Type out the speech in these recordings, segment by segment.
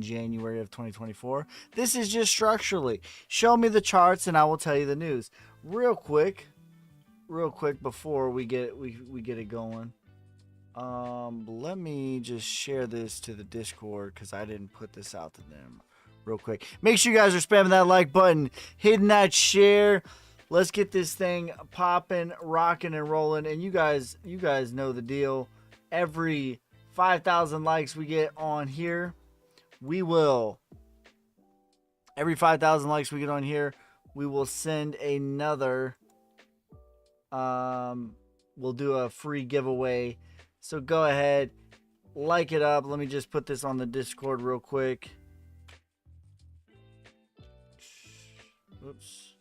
January of 2024. This is just structurally. Show me the charts and I will tell you the news. Real quick before we get it going. Let me just share this to the Discord because I didn't put this out to them. Real quick. Make sure you guys are spamming that like button, hitting that share. Let's get this thing popping, rocking, and rolling. And you guys know the deal. Every 5,000 likes we get on here, every 5,000 likes we get on here, we will send another, we'll do a free giveaway. So go ahead, like it up. Let me just put this on the Discord real quick. Oops.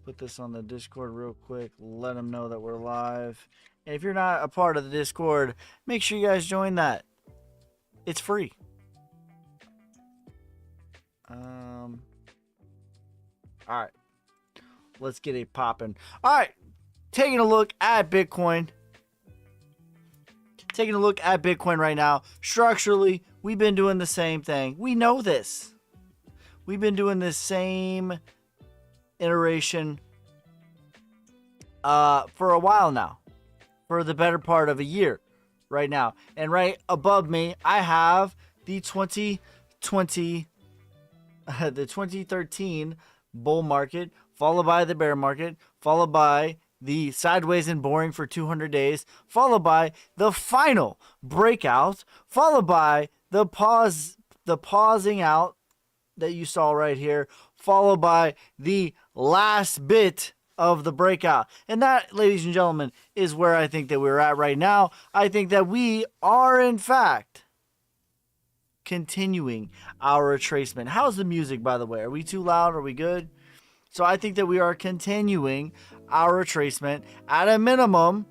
Put this on the Discord real quick. Let them know that we're live. And if you're not a part of the Discord, make sure you guys join that. It's free. All right. Let's get it popping. All right. Taking a look at Bitcoin. Taking a look at Bitcoin right now. Structurally, we've been doing the same thing. We know this. We've been doing this same iteration for a while now, for the better part of a year right now. And right above me, I have the 2013 bull market, followed by the bear market, followed by the sideways and boring for 200 days, followed by the final breakout, followed by the pausing out that you saw right here, followed by the last bit of the breakout. And that, ladies and gentlemen, is where I think that we're at right now. I think that we are, in fact, continuing our retracement. How's the music, by the way? Are we too loud? Are we good? So I think that we are continuing our retracement. At a minimum,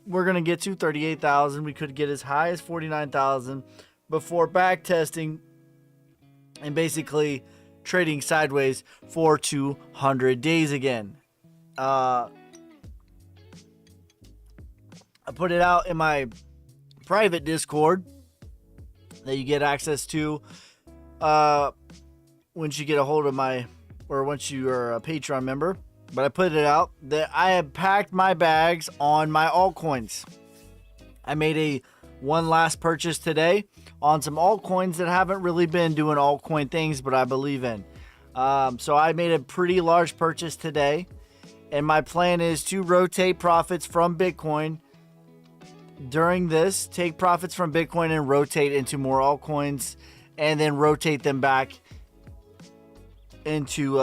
we're going to get to 38,000. We could get as high as 49,000 before back testing and basically trading sideways for 200 days again. I put it out in my private Discord that you get access to once you get a hold of once you are a Patreon member. But I put it out that I have packed my bags on my altcoins. I made one last purchase today on some altcoins that haven't really been doing altcoin things, but I believe in. So I made a pretty large purchase today, and my plan is to rotate profits from Bitcoin during this, take profits from Bitcoin and rotate into more altcoins, and then rotate them back into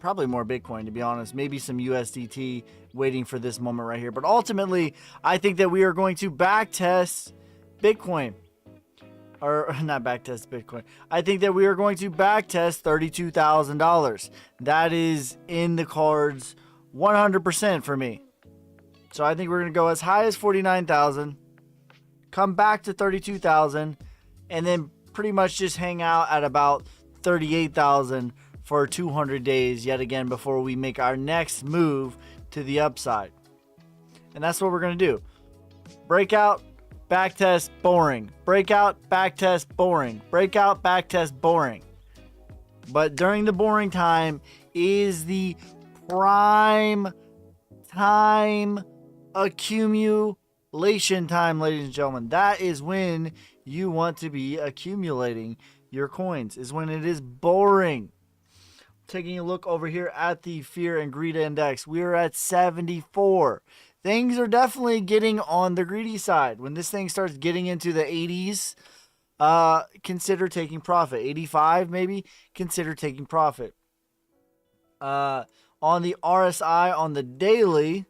probably more Bitcoin, to be honest. Maybe some USDT, waiting for this moment right here. But ultimately, I think that we are going to backtest Bitcoin. Or not backtest Bitcoin. I think that we are going to backtest $32,000. That is in the cards 100% for me. So I think we're going to go as high as 49,000, come back to 32,000, and then pretty much just hang out at about 38,000 for 200 days yet again before we make our next move to the upside. And that's what we're going to do. Breakout, backtest, boring. Breakout, backtest, boring. Breakout, backtest, boring. But during the boring time is the prime time accumulation time, ladies and gentlemen. That is when you want to be accumulating your coins, is when it is boring. Taking a look over here at the fear and greed index, we are at 74. Things are definitely getting on the greedy side. When this thing starts getting into the 80s, consider taking profit. 85 maybe, consider taking profit. On the RSI, on the daily,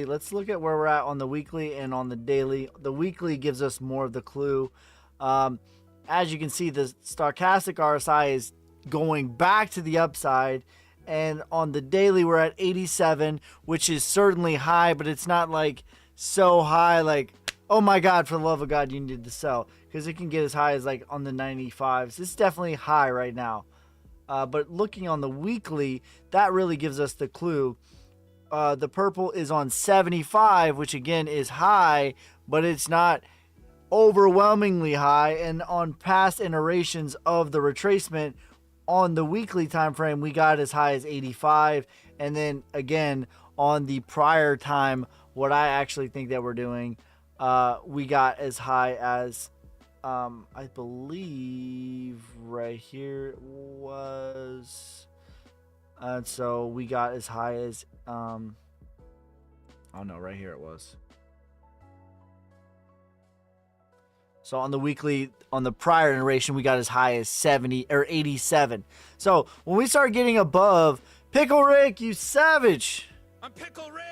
let's look at where we're at on the weekly and on the daily. The weekly gives us more of the clue. As you can see, the stochastic RSI is going back to the upside, and on the daily we're at 87, which is certainly high, but it's not like so high like, oh my god, for the love of God, you need to sell, because it can get as high as like on the 95s. It's definitely high right now, but looking on the weekly, that really gives us the clue. The purple is on 75, which again is high, but it's not overwhelmingly high, and on past iterations of the retracement on the weekly time frame, we got as high as 85, and then again on the prior time, what I actually think that we're doing, we got as high as I believe right here was, so we got as high as oh no, right here it was. So on the weekly, on the prior iteration, we got as high as 70 or 87. So when we start getting above, Pickle Rick, you savage. I'm Pickle Rick.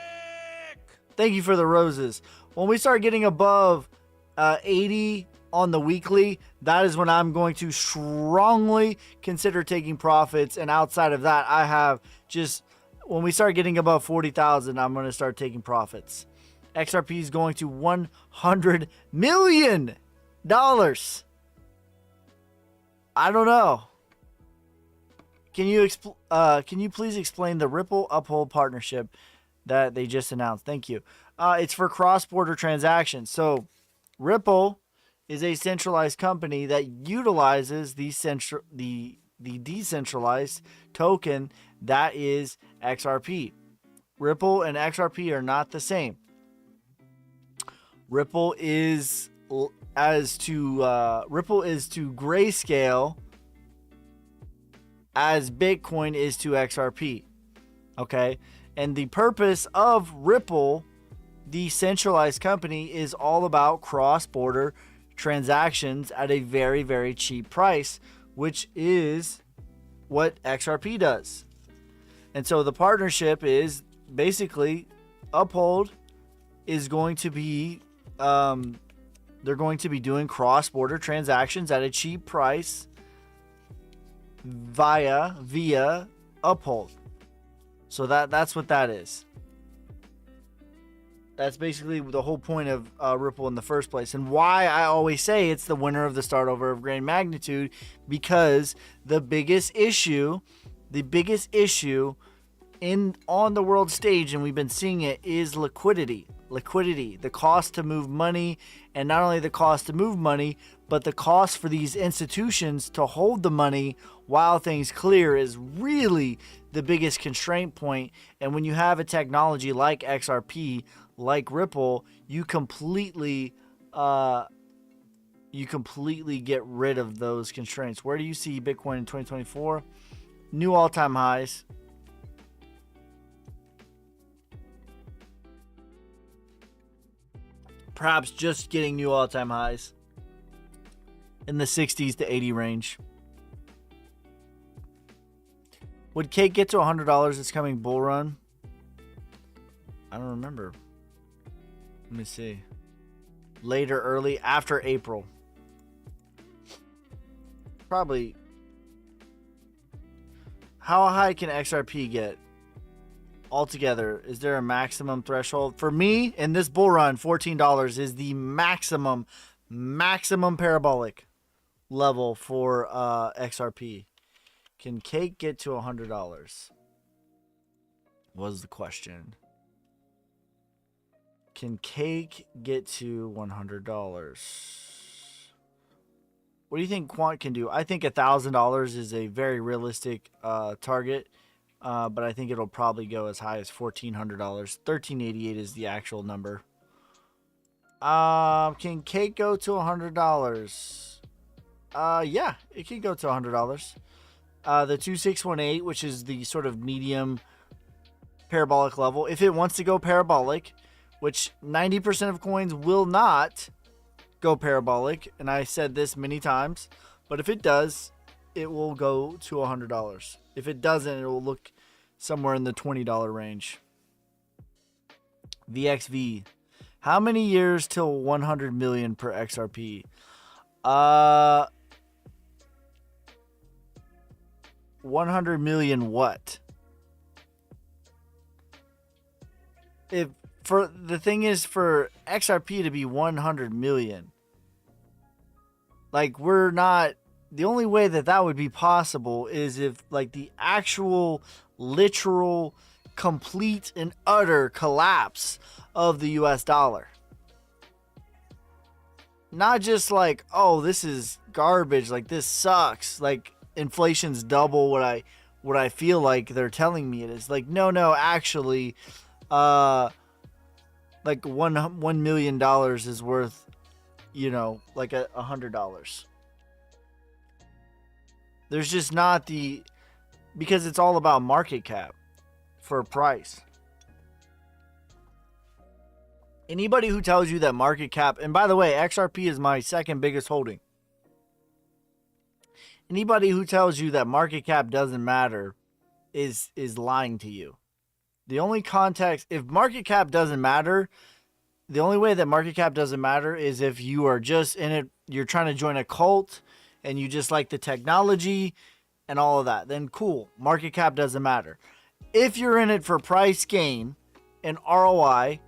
Thank you for the roses. When we start getting above 80 on the weekly, that is when I'm going to strongly consider taking profits. And outside of that, I have just, when we start getting above 40,000, I'm going to start taking profits. XRP is going to $100 million. I don't know. Can you please explain the Ripple Uphold partnership that they just announced? Thank you. It's for cross-border transactions. So Ripple is a centralized company that utilizes the decentralized token that is XRP. Ripple and XRP are not the same. Ripple is to Grayscale as Bitcoin is to XRP. Okay? And the purpose of Ripple, the centralized company, is all about cross-border transactions at a very, very cheap price, which is what XRP does. And so the partnership is basically Uphold is going to be they're going to be doing cross-border transactions at a cheap price via Uphold. So that's what that is. That's basically the whole point of Ripple in the first place, and why I always say it's the winner of the start over of grand magnitude, because the biggest issue on the world stage, and we've been seeing it, is liquidity, the cost to move money, and not only the cost to move money, but the cost for these institutions to hold the money while things clear is really the biggest constraint point. And when you have a technology like XRP, like Ripple, you completely get rid of those constraints. Where do you see Bitcoin in 2024? New all-time highs. Perhaps just getting new all-time highs in the 60s to 80 range. Would Cake get to $100 this coming bull run? I don't remember. Let me see. Later, early, after April. Probably. How high can XRP get? Altogether, is there a maximum threshold? For me, in this bull run, $14 is the maximum parabolic level for XRP. Can Cake get to $100? Was the question. Can Cake get to $100? What do you think Quant can do? I think $1,000 is a very realistic target. But I think it'll probably go as high as $1,400. $1,388 is the actual number. Can Cake go to $100? Yeah, it can go to $100. The 2618, which is the sort of medium parabolic level, if it wants to go parabolic, which 90% of coins will not go parabolic, and I said this many times, but if it does, it will go to $100. If it doesn't, it will look somewhere in the $20 range. VXV. How many years till 100 million per XRP? 100 million what? If for the thing is, for XRP to be 100 million, like, we're not, the only way that would be possible is if, like, the actual literal complete and utter collapse of the US dollar. not just like, oh, this is garbage, like this sucks, like inflation's double what I feel like they're telling me it is. Like, no, actually, like $1 million is worth, like $100. There's just not because it's all about market cap for price. Anybody who tells you that market cap, and by the way, XRP is my second biggest holding. Anybody who tells you that market cap doesn't matter is lying to you. The only context, if market cap doesn't matter, the only way that market cap doesn't matter is if you are just in it, you're trying to join a cult and you just like the technology and all of that, then cool, market cap doesn't matter. If you're in it for price gain and ROI,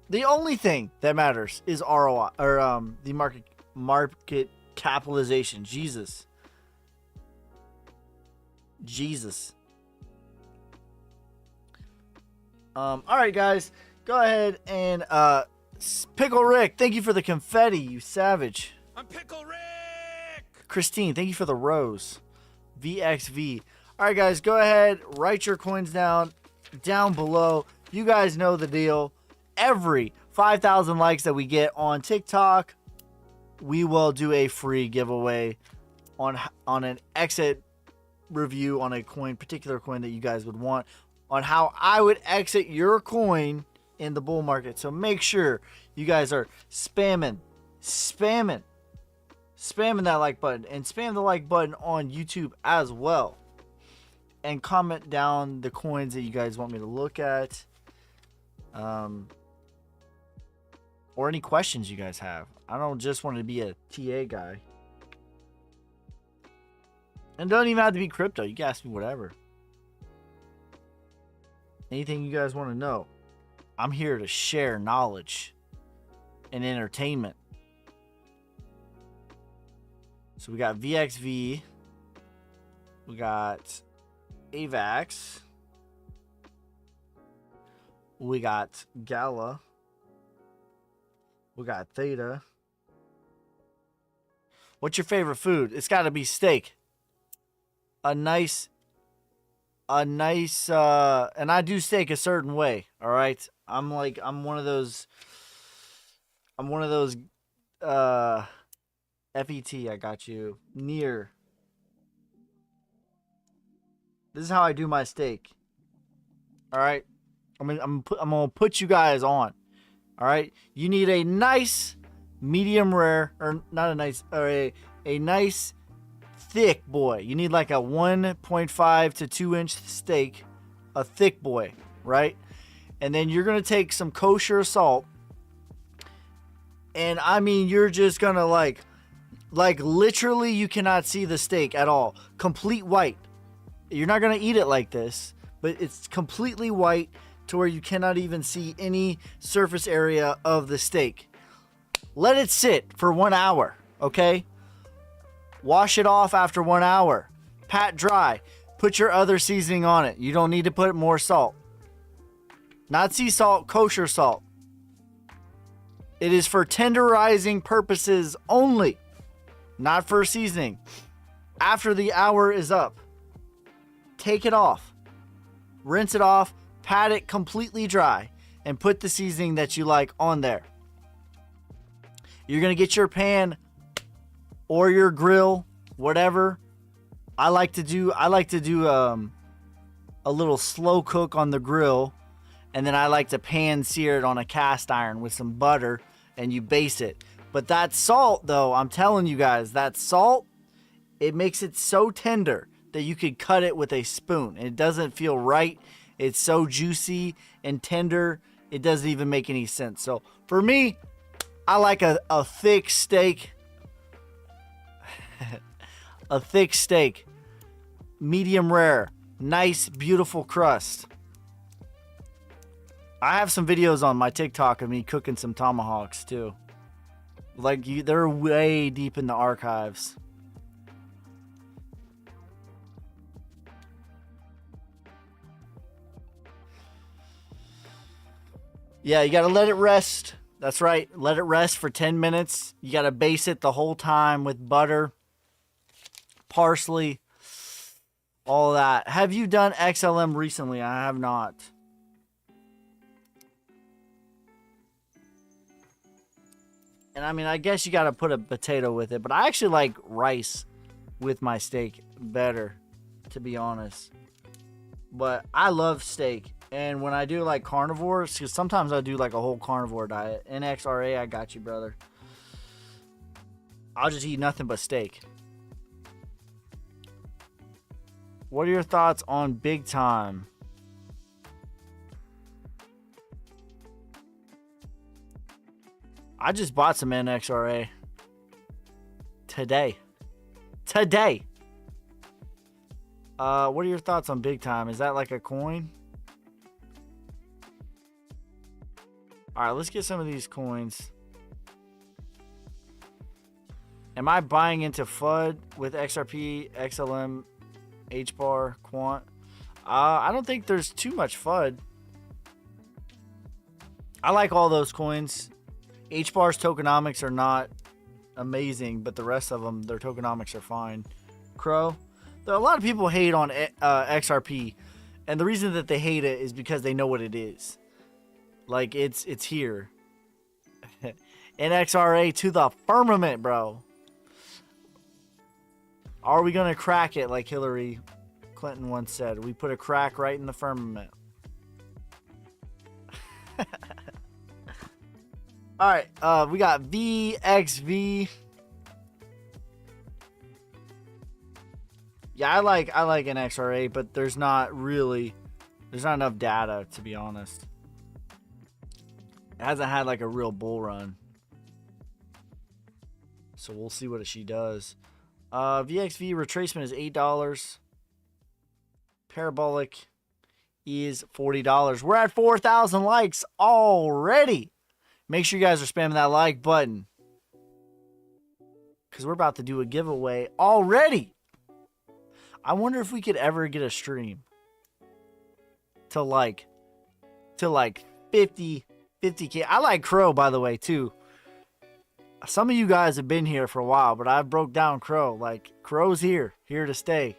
the only thing that matters is ROI, or the market capitalization. Jesus. All right, guys, go ahead and Pickle Rick, thank you for the confetti, you savage. I'm Pickle Rick. Christine, thank you for the rose. VXV. All right, guys, go ahead, write your coins down below. You guys know the deal. Every 5,000 likes that we get on TikTok, we will do a free giveaway on an exit review on a particular coin that you guys would want, on how I would exit your coin in the bull market. So make sure you guys are spamming that like button, and spam the like button on YouTube as well, and comment down the coins that you guys want me to look at, or any questions you guys have. I don't just want to be a TA guy. And don't even have to be crypto. You can ask me whatever. Anything you guys want to know. I'm here to share knowledge and entertainment. So we got VXV. We got AVAX. We got Gala. We got Theta. What's your favorite food? It's got to be steak. A nice, and I do steak a certain way. All right. I'm one of those, FET, I got you. Near. This is how I do my steak. All right. I'm gonna put you guys on. All right. You need a nice medium rare, or not a nice, or a nice thick boy. You need like a 1.5 to 2 inch steak, a thick boy, right? And then you're gonna take some kosher salt, and I mean, you're just gonna like literally, you cannot see the steak at all. Complete white. You're not gonna eat it like this, but it's completely white to where you cannot even see any surface area of the steak. Let it sit for 1 hour, okay? Wash it off after 1 hour. Pat dry. Put your other seasoning on it. You don't need to put more salt. Not sea salt, kosher salt. It is for tenderizing purposes only, not for seasoning. After the hour is up, take it off. Rinse it off. Pat it completely dry. And put the seasoning that you like on there. You're going to get your pan or your grill, whatever. I like to do a little slow cook on the grill, and then I like to pan sear it on a cast iron with some butter, and you baste it. But that salt, though, I'm telling you guys, that salt, it makes it so tender that you could cut it with a spoon. It doesn't feel right. It's so juicy and tender, it doesn't even make any sense. So for me, I like a thick steak. A thick steak. Medium rare. Nice, beautiful crust. I have some videos on my TikTok of me cooking some tomahawks too. They're way deep in the archives. Yeah, you gotta let it rest. That's right. Let it rest for 10 minutes. You got to base it the whole time with butter, parsley, all that. Have you done XLM recently? I have not. And I mean, I guess you got to put a potato with it, but I actually like rice with my steak better, to be honest. But I love steak. And when I do like carnivores, because sometimes I do like a whole carnivore diet. NXRA, I got you, brother. I'll just eat nothing but steak. What are your thoughts on Big Time? I just bought some NXRA today. Today. What are your thoughts on Big Time? Is that like a coin? All right, let's get some of these coins. Am I buying into FUD with XRP, XLM, HBAR, Quant? I don't think there's too much FUD. I like all those coins. HBAR's tokenomics are not amazing, but the rest of them, their tokenomics are fine. Crow. A lot of people hate on XRP, and the reason that they hate it is because they know what it is. Like, it's here. NXRA to the firmament, bro. Are we going to crack it like Hillary Clinton once said? We put a crack right in the firmament. All right, we got VXV. Yeah, I like an XRA, but there's not enough data, to be honest. It hasn't had like a real bull run. So we'll see what she does. VXV retracement is $8. Parabolic is $40. We're at 4,000 likes already. Make sure you guys are spamming that like button, because we're about to do a giveaway already. I wonder if we could ever get a stream to like 50K. I like Crow, by the way, too. Some of you guys have been here for a while, but I've broke down Crow. Like, Crow's here to stay.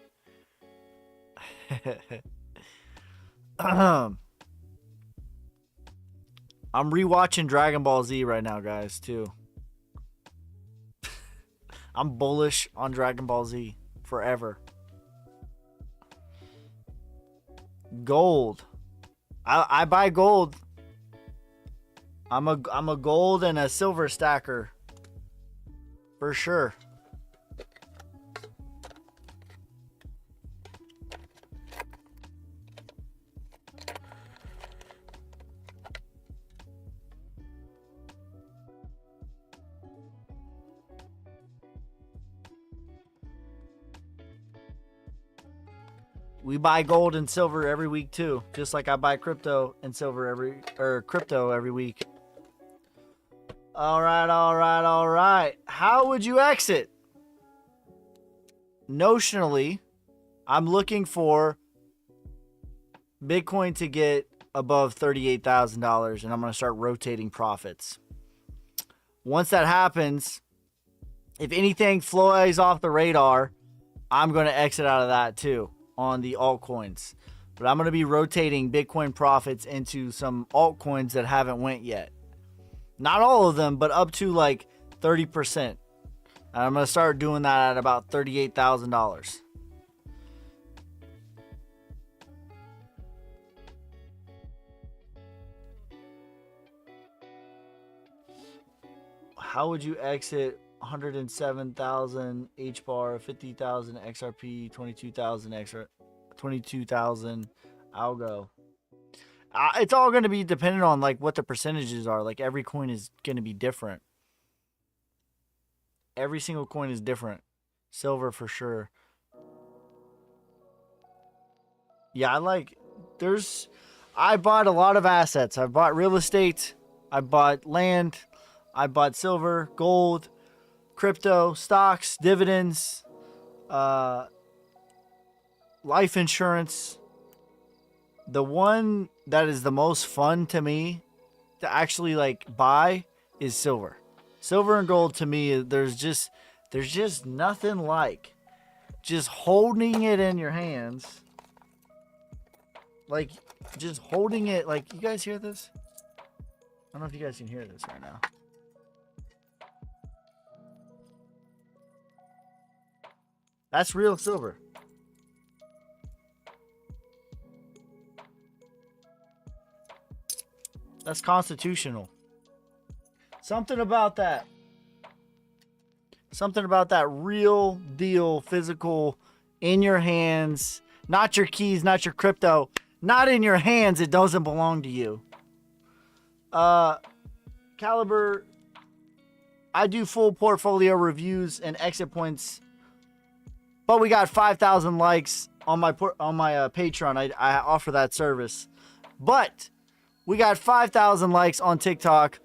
I'm rewatching Dragon Ball Z right now, guys, too. I'm bullish on Dragon Ball Z forever. Gold. I buy gold. I'm a gold and a silver stacker. For sure. We buy gold and silver every week too, just like I buy crypto and silver crypto every week. All right. How would you exit? Notionally, I'm looking for Bitcoin to get above $38,000, and I'm going to start rotating profits. Once that happens, if anything flies off the radar, I'm going to exit out of that too on the altcoins. But I'm going to be rotating Bitcoin profits into some altcoins that haven't went yet. Not all of them, but up to like 30%. And I'm going to start doing that at about $38,000. How would you exit 107,000 HBAR, 50,000 XRP, 22,000 extra, 22,000 algo? It's all going to be dependent on like what the percentages are. Like every coin is going to be different. Every single coin is different. Silver for sure. Yeah, I bought a lot of assets. I bought real estate. I bought land. I bought silver, gold, crypto, stocks, dividends, life insurance. The one that is the most fun to me to actually like buy is silver. Silver and gold to me, there's just nothing like just holding it in your hands. Like just holding it, like, you guys hear this? I don't know if you guys can hear this right now. That's real silver. That's constitutional. Something about that. Something about that real deal, physical, in your hands. Not your keys, not your crypto. Not in your hands. It doesn't belong to you. Caliber, I do full portfolio reviews and exit points, but we got 5,000 likes on my Patreon. I offer that service, but we got 5,000 likes on TikTok.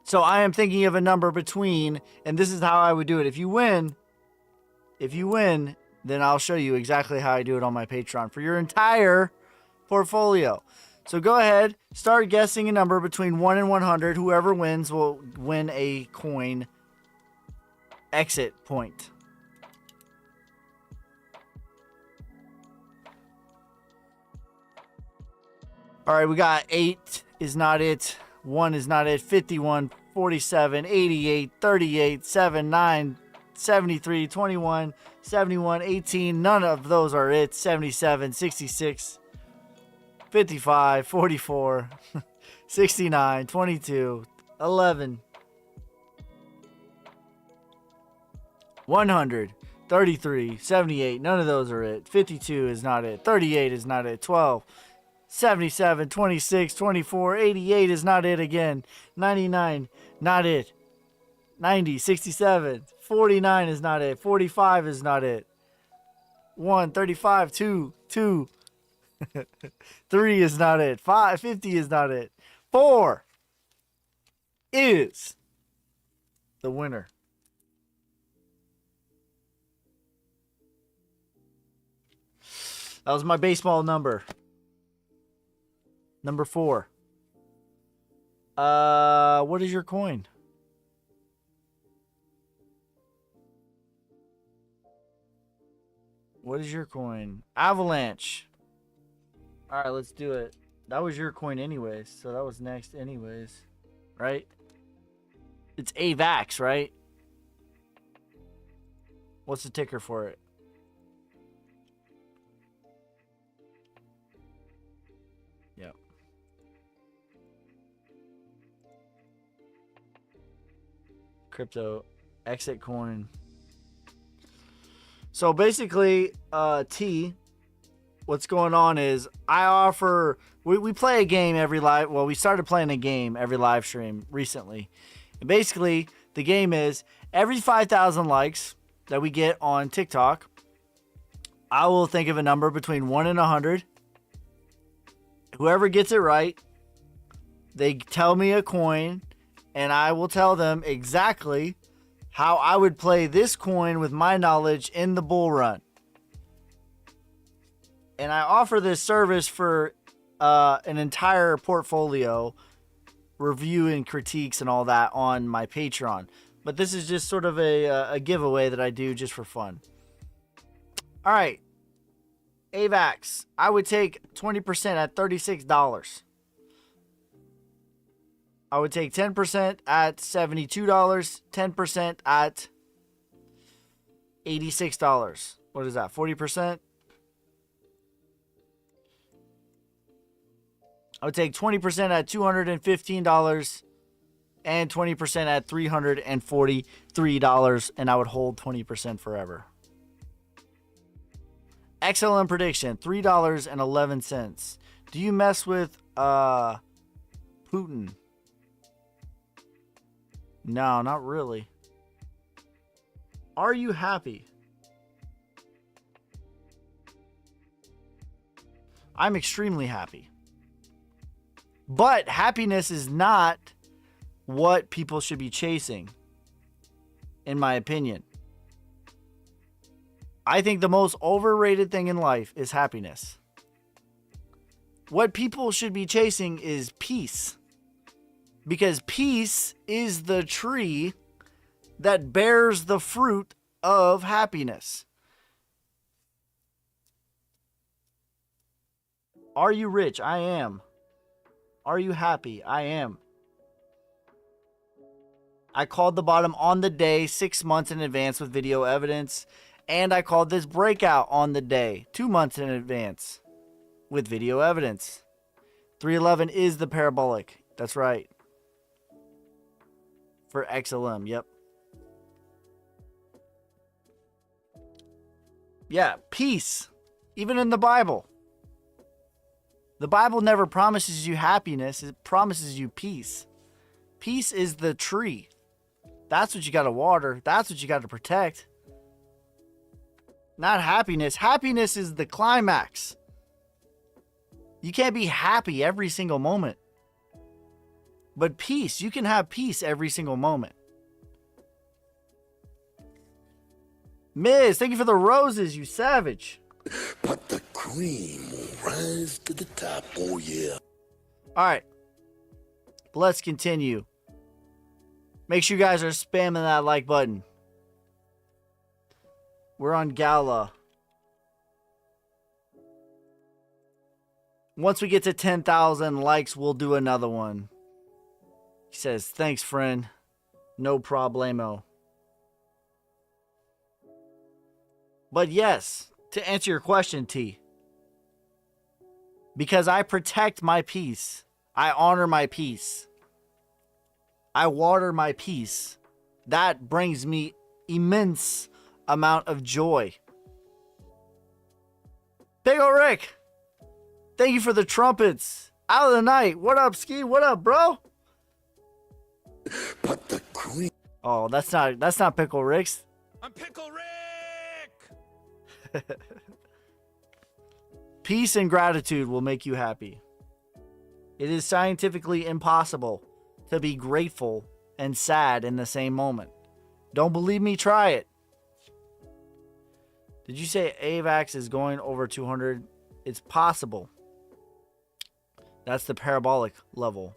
So I am thinking of a number between, and this is how I would do it. If you win, then I'll show you exactly how I do it on my Patreon for your entire portfolio. So go ahead, start guessing a number between 1 and 100. Whoever wins will win a coin exit point. All right, we got 8 is not it. 1 is not it. 51, 47, 88, 38, 7, 9, 73, 21, 71, 18. None of those are it. 77, 66, 55, 44, 69, 22, 11, 100, 33, 78. None of those are it. 52 is not it. 38 is not it. 12, 77, 26, 24, 88 is not it again. 99, not it. 90, 67, 49 is not it. 45 is not it. 1, 35, 2, 3 is not it. 5, 50 is not it. 4 is the winner. That was my baseball number. Number 4. What is your coin? What is your coin? Avalanche. All right, let's do it. That was your coin anyways, so that was next anyways, right? It's AVAX, right? What's the ticker for it? Yep. Crypto exit coin. So basically, T, what's going on is I offer, we play a game every live, well, we started playing a game every live stream recently. And basically, the game is every 5,000 likes that we get on TikTok, I will think of a number between 1 and 100. Whoever gets it right, they tell me a coin, and I will tell them exactly how I would play this coin with my knowledge in the bull run. And I offer this service for an entire portfolio review and critiques and all that on my Patreon. But this is just sort of a giveaway that I do just for fun. All right. AVAX. I would take 20% at $36. I would take 10% at $72, 10% at $86. What is that? 40%? I would take 20% at $215 and 20% at $343, and I would hold 20% forever. XLM prediction, $3.11. Do you mess with Putin? No, not really. Are you happy? I'm extremely happy. But happiness is not what people should be chasing, in my opinion. I think the most overrated thing in life is happiness. What people should be chasing is peace. Because peace is the tree that bears the fruit of happiness. Are you rich? I am. Are you happy? I am. I called the bottom on the day 6 months in advance with video evidence. And I called this breakout on the day 2 months in advance with video evidence. 311 is the parabolic. That's right. For XLM, yep. Yeah, peace. Even in the Bible. The Bible never promises you happiness. It promises you peace. Peace is the tree. That's what you got to water. That's what you got to protect. Not happiness. Happiness is the climax. You can't be happy every single moment. But peace, you can have peace every single moment. Miz, thank you for the roses, you savage. But the cream will rise to the top, oh yeah. All right. Let's continue. Make sure you guys are spamming that like button. We're on Gala. Once we get to 10,000 likes, we'll do another one. He says, thanks, friend. No problemo. But yes, to answer your question, T. Because I protect my peace. I honor my peace. I water my peace. That brings me immense amount of joy. Big ol' Rick, thank you for the trumpets. Out of the night. What up, Ski? What up, bro? But the cream. Oh, that's not Pickle Rick's. I'm Pickle Rick! Peace and gratitude will make you happy. It is scientifically impossible to be grateful and sad in the same moment. Don't believe me? Try it. Did you say AVAX is going over 200? It's possible. That's the parabolic level.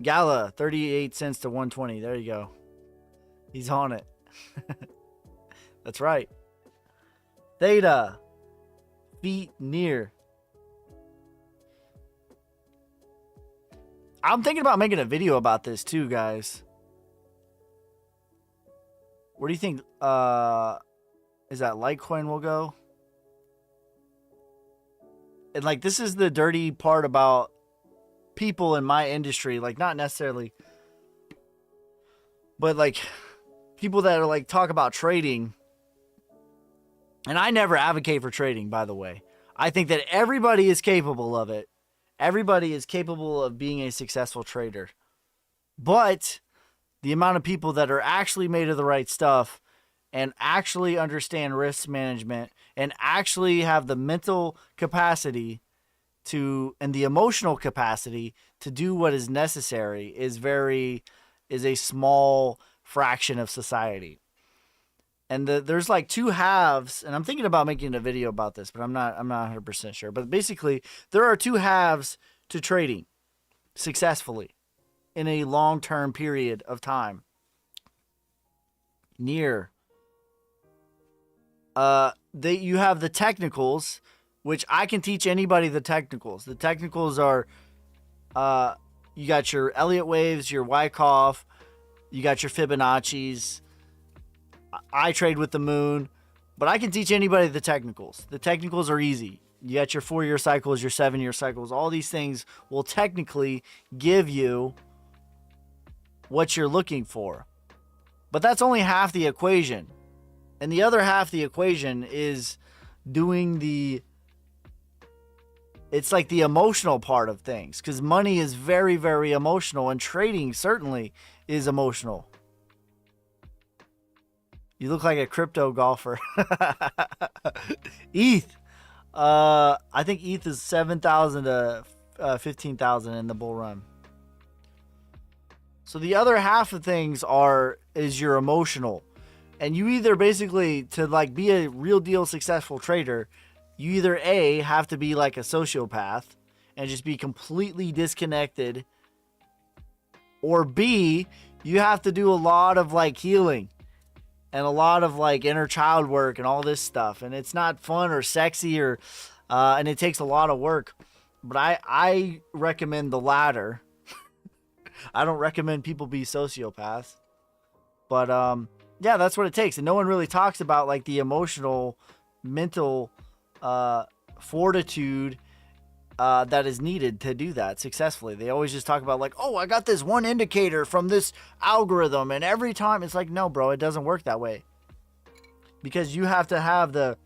Gala, 38 cents to 120. There you go. He's on it. That's right. Theta. Feet near. I'm thinking about making a video about this too, guys. Where do you think is that Litecoin will go? And like, this is the dirty part about people in my industry, like not necessarily, but like people that are like talk about trading. And I never advocate for trading, by the way. I think that everybody is capable of it. Everybody is capable of being a successful trader. But the amount of people that are actually made of the right stuff and actually understand risk management and actually have the mental capacity to and the emotional capacity to do what is necessary is a small fraction of society. And there's like two halves, and I'm thinking about making a video about this, but I'm not 100% sure. But basically, there are two halves to trading successfully in a long-term period of time. You have the technicals, which I can teach anybody the technicals. The technicals are, you got your Elliott waves, your Wyckoff, you got your Fibonacci's. I trade with the moon, but I can teach anybody the technicals. The technicals are easy. You got your 4-year cycles, your 7-year cycles. All these things will technically give you what you're looking for. But that's only half the equation. And the other half of the equation is doing it's like the emotional part of things, because money is very, very emotional, and trading certainly is emotional. You look like a crypto golfer. ETH. I think ETH is 7,000 to 15,000 in the bull run. So the other half of things is your emotional. And you either basically, to like be a real deal successful trader, you either A, have to be like a sociopath and just be completely disconnected. Or B, you have to do a lot of like healing and a lot of like inner child work and all this stuff. And it's not fun or sexy or and it takes a lot of work. But I recommend the latter. I don't recommend people be sociopaths. But yeah, that's what it takes. And no one really talks about like the emotional, mental fortitude that is needed to do that successfully. They always just talk about like, oh, I got this one indicator from this algorithm, and every time it's like, no, bro, it doesn't work that way. Because you have to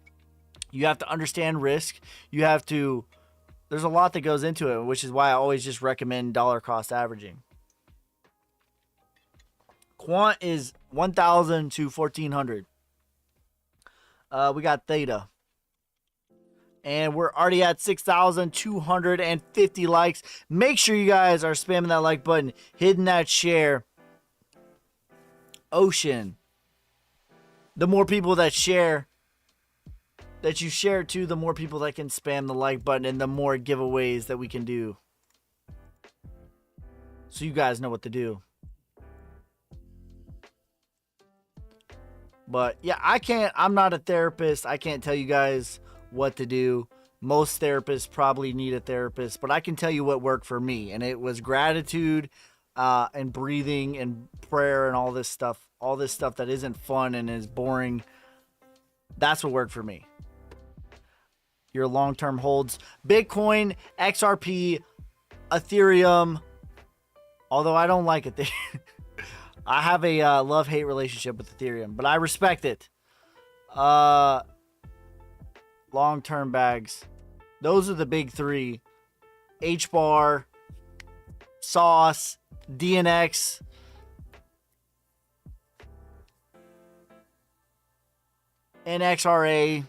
understand risk. There's a lot that goes into it, which is why I always just recommend dollar cost averaging. Quant is 1,000 to 1,400. We got theta. And we're already at 6,250 likes. Make sure you guys are spamming that like button, hitting that share. Ocean. The more people that share, that you share it to, the more people that can spam the like button and the more giveaways that we can do. So you guys know what to do. But yeah, I'm not a therapist. I can't tell you guys what to do. Most therapists probably need a therapist, but I can tell you what worked for me, and it was gratitude and breathing and prayer and all this stuff that isn't fun and is boring. That's what worked for me. Your long-term holds: Bitcoin, XRP, Ethereum. Although I don't like Ethereum. I have a love-hate relationship with Ethereum, but I respect it. Long-term bags. Those are the big three. HBAR, Sauce, DNX. NXRA.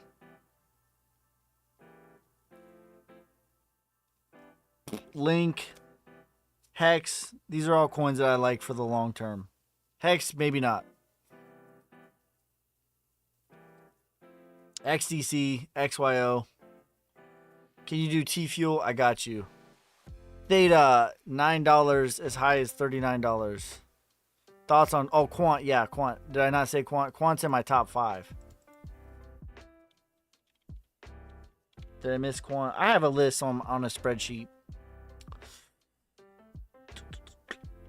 Link. Hex. These are all coins that I like for the long term. Hex, maybe not. XDC, XYO. Can you do T-Fuel? I got you. Theta, $9 as high as $39. Thoughts on... Oh, Quant. Yeah, Quant. Did I not say Quant? Quant's in my top 5. Did I miss Quant? I have a list on a spreadsheet.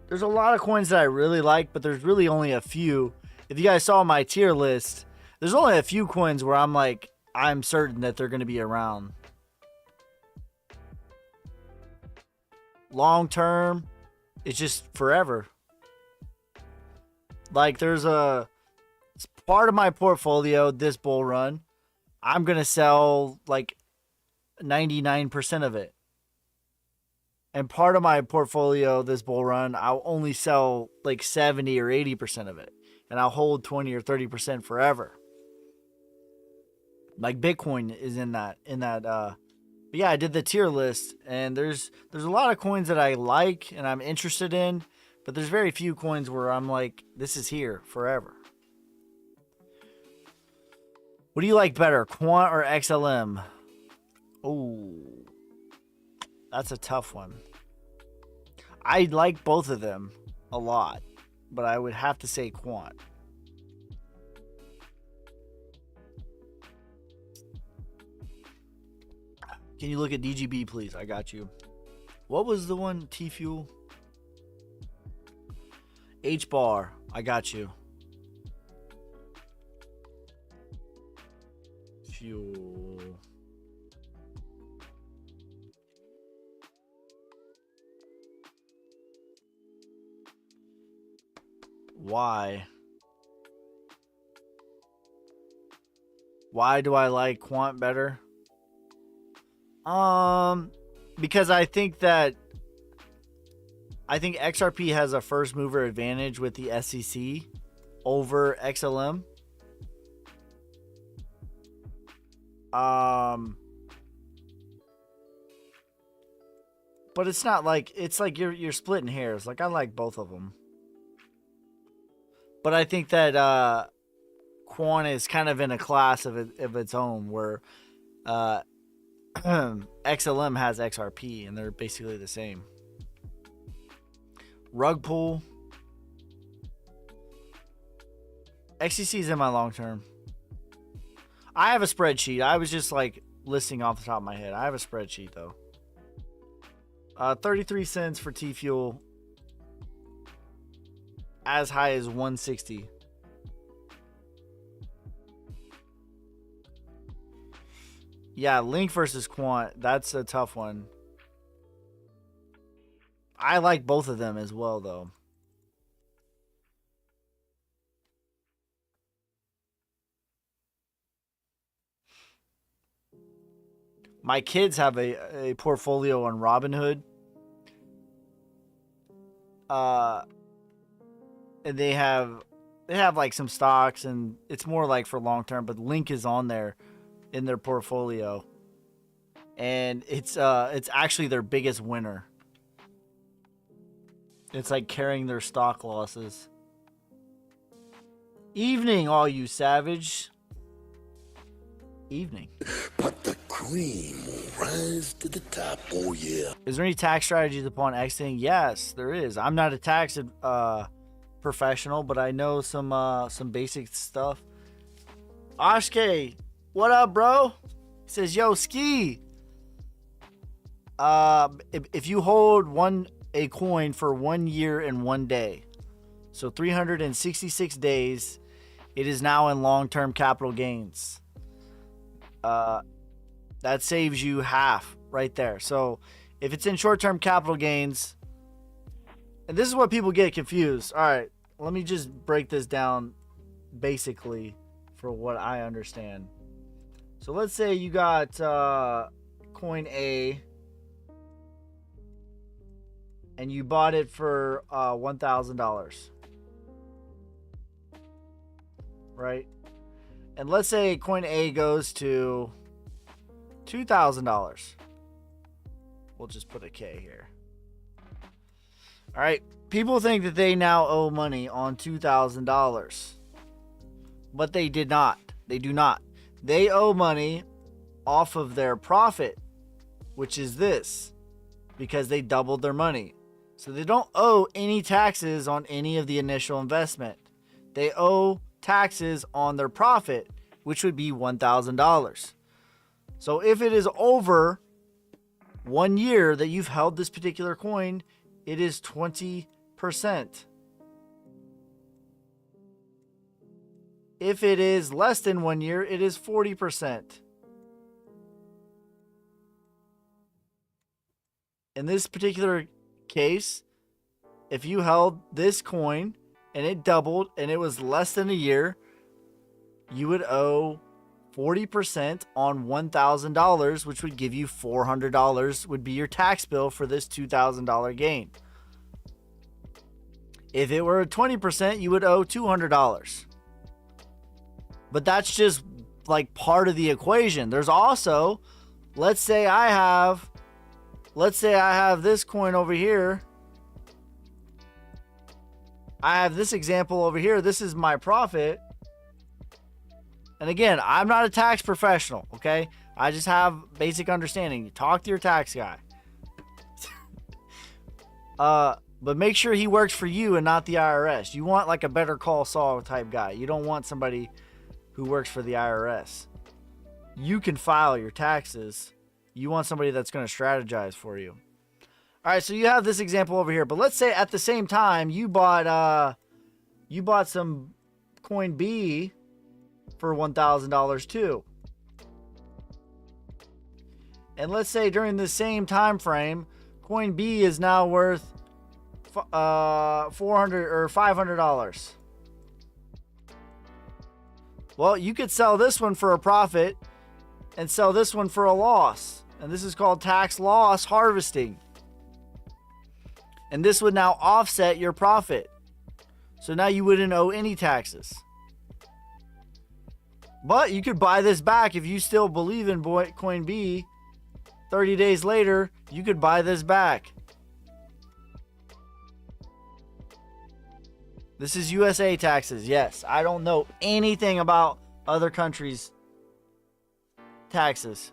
There's a lot of coins that I really like, but there's really only a few. If you guys saw my tier list, there's only a few coins where I'm like, I'm certain that they're going to be around. Long term, it's just forever. Like it's part of my portfolio this bull run. I'm going to sell like 99% of it. And part of my portfolio this bull run, I'll only sell like 70 or 80% of it. And I'll hold 20 or 30% forever. Like Bitcoin is in that but yeah, I did the tier list, and there's a lot of coins that I like and I'm interested in, but there's very few coins where I'm like, this is here forever. What do you like better, Quant or XLM? Oh, that's a tough one. I like both of them a lot, but I would have to say Quant. Can you look at DGB, please? I got you. What was the one? T-Fuel? H-Bar. I got you. Fuel. Why? Why do I like Quant better? Because I think XRP has a first mover advantage with the SEC over XLM. But it's not like, it's like you're splitting hairs. Like, I like both of them. But I think that Quant is kind of in a class of its own, where XLM has XRP, and they're basically the same. Rug pull. XCC is in my long term. I have a spreadsheet. I was just like listing off the top of my head. I have a spreadsheet though. 33 cents for T Fuel. As high as 160. Yeah, Link versus Quant. That's a tough one. I like both of them as well, though. My kids have a portfolio on Robinhood. And they have like some stocks, and it's more like for long term, but Link is on there in their portfolio. And it's actually their biggest winner. It's like carrying their stock losses. Evening, all you savage. Evening. But the cream will rise to the top, oh yeah. Is there any tax strategies upon exiting? Yes, there is. I'm not a tax professional, but I know some basic stuff. Oshke, what up, bro? He says, yo, ski. If you hold a coin for 1 year and 1 day, so 366 days, it is now in long-term capital gains. That saves you half right there. So if it's in short-term capital gains, and this is what people get confused. All right, let me just break this down basically for what I understand. So let's say you got coin A, and you bought it for $1,000, right? And let's say coin A goes to $2,000. We'll just put a K here. All right. People think that they now owe money on $2,000, but they did not. They do not. They owe money off of their profit, which is this, because they doubled their money. So they don't owe any taxes on any of the initial investment. They owe taxes on their profit, which would be $1,000. So if it is over 1 year that you've held this particular coin, it is 20%. If it is less than 1 year, it is 40%. In this particular case, if you held this coin and it doubled and it was less than a year, you would owe 40% on $1,000, which would give you $400 would be your tax bill for this $2,000 gain. If it were 20%, you would owe $200. But that's just like part of the equation. There's also, let's say I have this coin over here. I have this example over here. This is my profit. And again, I'm not a tax professional, okay? I just have basic understanding. Talk to your tax guy. But make sure he works for you and not the IRS. You want like a Better Call Saul type guy. You don't want somebody who works for the IRS. You can file your taxes. You want somebody that's going to strategize for you. All right, so you have this example over here. But let's say at the same time you bought some coin B for $1,000 too. And let's say during the same time frame, coin B is now worth $400 or $500. Well, you could sell this one for a profit and sell this one for a loss. And this is called tax loss harvesting. And this would now offset your profit. So now you wouldn't owe any taxes. But you could buy this back if you still believe in coin B. 30 days later, you could buy this back. This is USA taxes. Yes, I don't know anything about other countries' taxes.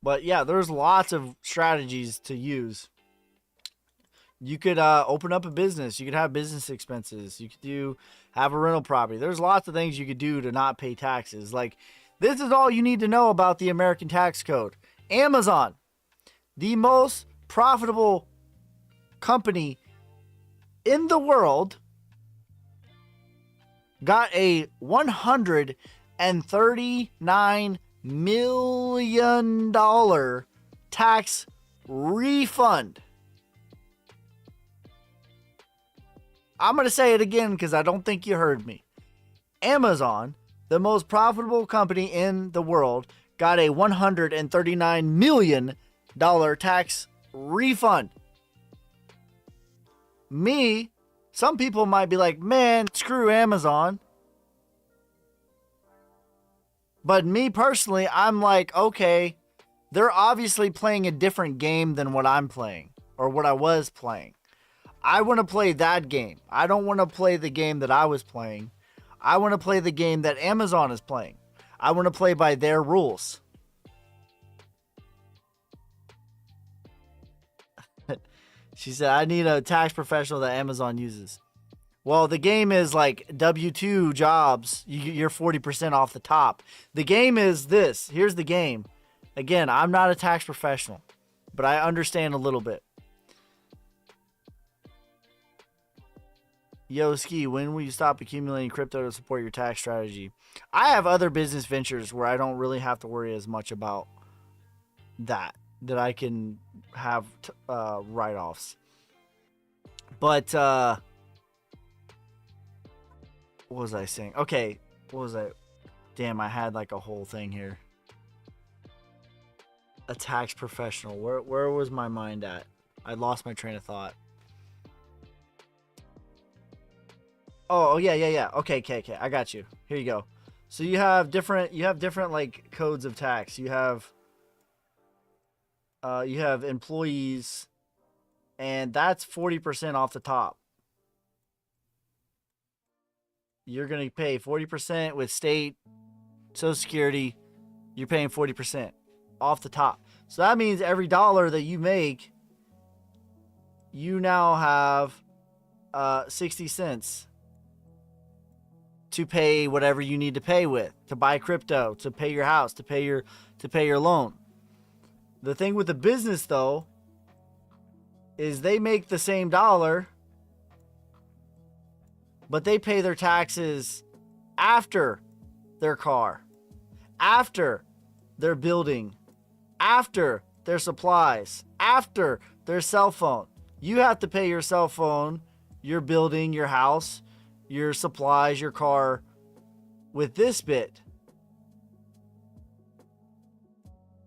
But yeah, there's lots of strategies to use. You could open up a business. You could have business expenses. You could have a rental property. There's lots of things you could do to not pay taxes. Like, this is all you need to know about the American tax code. Amazon, the most profitable company in the world, got a $139 million tax refund. I'm going to say it again because I don't think you heard me. Amazon, the most profitable company in the world, got a $139 million tax refund. Me, some people might be like, man, screw Amazon. But me personally, I'm like, okay, they're obviously playing a different game than what I'm playing or what I was playing. I want to play that game. I don't want to play the game that I was playing. I want to play the game that Amazon is playing. I want to play by their rules. She said, I need a tax professional that Amazon uses. Well, the game is like W-2 jobs. You're 40% off the top. The game is this. Here's the game. Again, I'm not a tax professional, but I understand a little bit. Yo, Ski, when will you stop accumulating crypto to support your tax strategy? I have other business ventures where I don't really have to worry as much about that I can have write-offs. But, what was I saying? Okay, what was I? Damn, I had like a whole thing here. A tax professional. Where was my mind at? I lost my train of thought. Oh yeah. Okay. I got you. Here you go. So you have different like codes of tax. You have employees, and that's 40% off the top. You're going to pay 40% with state Social Security. You're paying 40% off the top. So that means every dollar that you make, you now have 60 cents to pay whatever you need to pay with, to buy crypto, to pay your house, to pay your loan. The thing with the business though is they make the same dollar, but they pay their taxes after their car, after their building, after their supplies, after their cell phone. You have to pay your cell phone, your building, your house, your supplies, your car with this bit.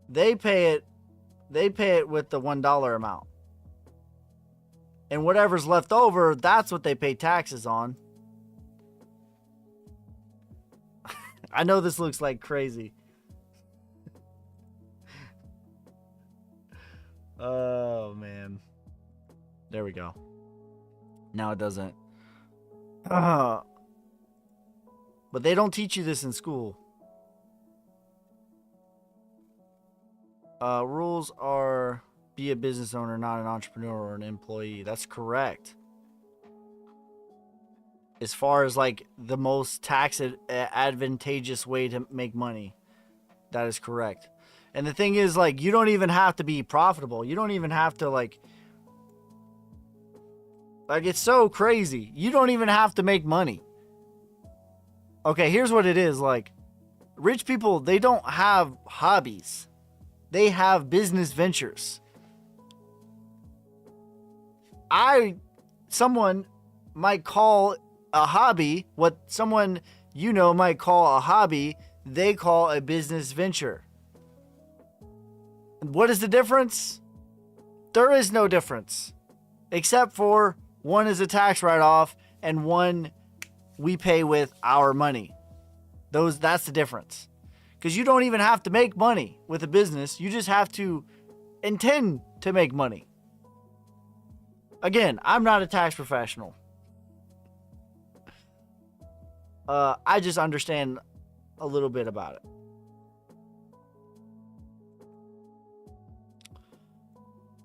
They pay it with the $1 amount. And whatever's left over, that's what they pay taxes on. I know this looks like crazy. Oh, man. There we go. Now it doesn't. But they don't teach you this in school. Rules are be a business owner, not an entrepreneur or an employee. That's correct. As far as like the most tax advantageous way to make money, that is correct. And the thing is, like, you don't even have to be profitable. You don't even have to like it's so crazy. You don't even have to make money. Okay, here's what it is. Like, rich people, they don't have hobbies. They have business ventures. Someone might call a hobby what someone might call a hobby, they call a business venture. What is the difference? There is no difference. Except for one is a tax write-off and one we pay with our money. That's the difference. Because you don't even have to make money with a business. You just have to intend to make money. Again, I'm not a tax professional. I just understand a little bit about it.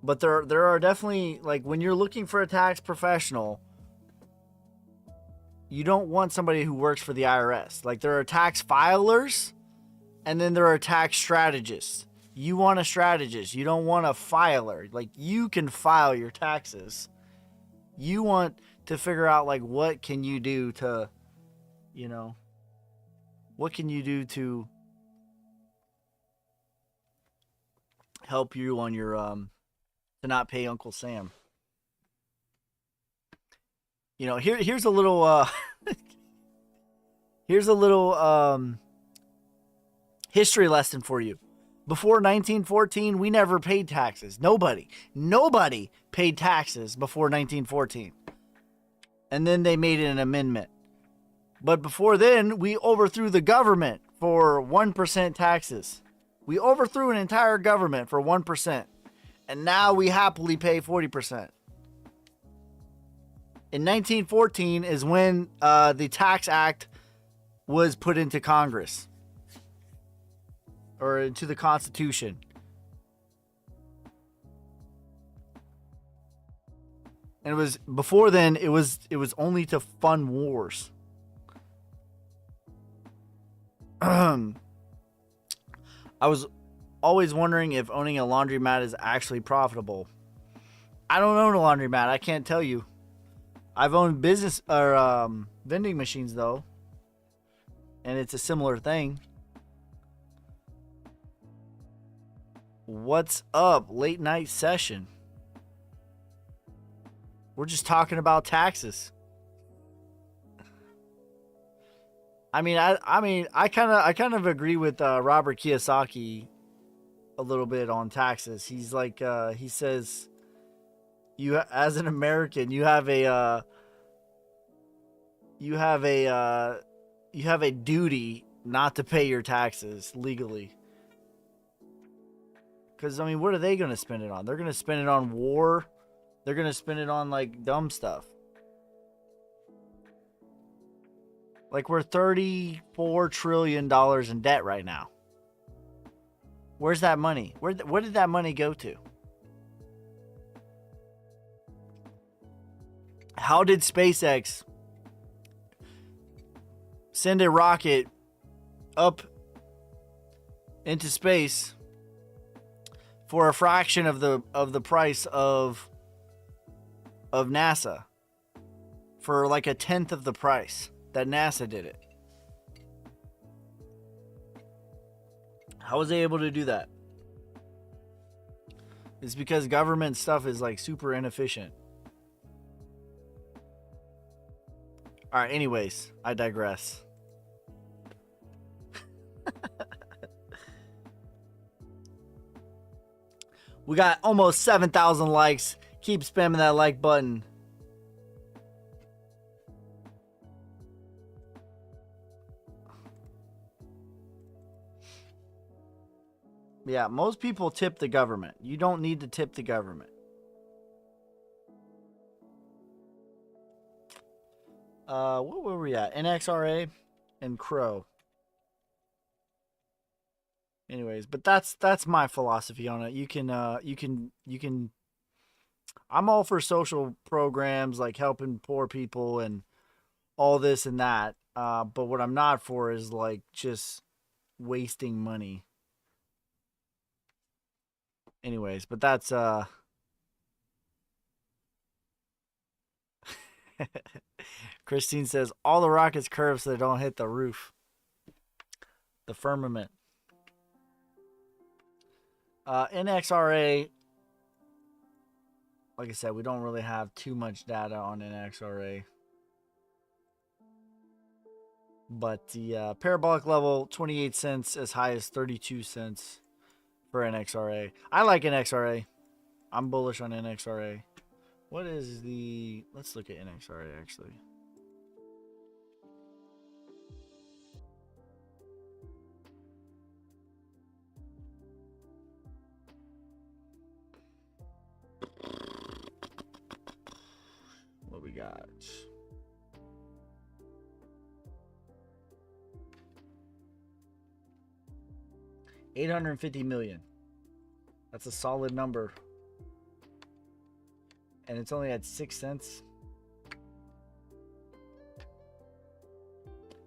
But there are definitely, like, when you're looking for a tax professional, you don't want somebody who works for the IRS. Like, there are tax filers, and then there are tax strategists. You want a strategist. You don't want a filer. Like, you can file your taxes. You want to figure out, like, what can you do to, what can you do to help you on your, to not pay Uncle Sam. Here's a little, here's a little, history lesson for you. Before 1914, we never paid taxes. Nobody paid taxes before 1914. And then they made an amendment. But before then, we overthrew the government for 1% taxes. We overthrew an entire government for 1%. And now we happily pay 40%. In 1914 is when the Tax Act was put into Congress. Or into the Constitution. And it was before then. It was only to fund wars. I was always wondering if owning a laundromat is actually profitable. I don't own a laundromat. I can't tell you. I've owned business or vending machines though, and it's a similar thing. What's up, late night session? We're just talking about taxes. I kind of agree with Robert Kiyosaki a little bit on taxes. He's like, he says, you as an American, you have a duty not to pay your taxes legally. Because, what are they going to spend it on? They're going to spend it on war. They're going to spend it on, like, dumb stuff. Like, we're $34 trillion in debt right now. Where's that money? Where did that money go to? How did SpaceX send a rocket up into space for a fraction of the price of NASA, for like a tenth of the price that NASA did it? How was they able to do that? It's because government stuff is like super inefficient. All right, anyways, I digress. We got almost 7,000 likes. Keep spamming that like button. Yeah, most people tip the government. You don't need to tip the government. What were we at? NXRA and Crow. Anyways, but that's my philosophy on it. You can I'm all for social programs like helping poor people and all this and that. But what I'm not for is like just wasting money. Anyways, but that's Christine says all the rockets curve so they don't hit the roof. The firmament. NXRA, like I said, we don't really have too much data on NXRA. But the parabolic level, 28 cents as high as 32 cents for NXRA. I like NXRA. I'm bullish on NXRA. What is the... Let's look at NXRA, actually. What we got? $850 million. That's a solid number. and it's only at 6 cents.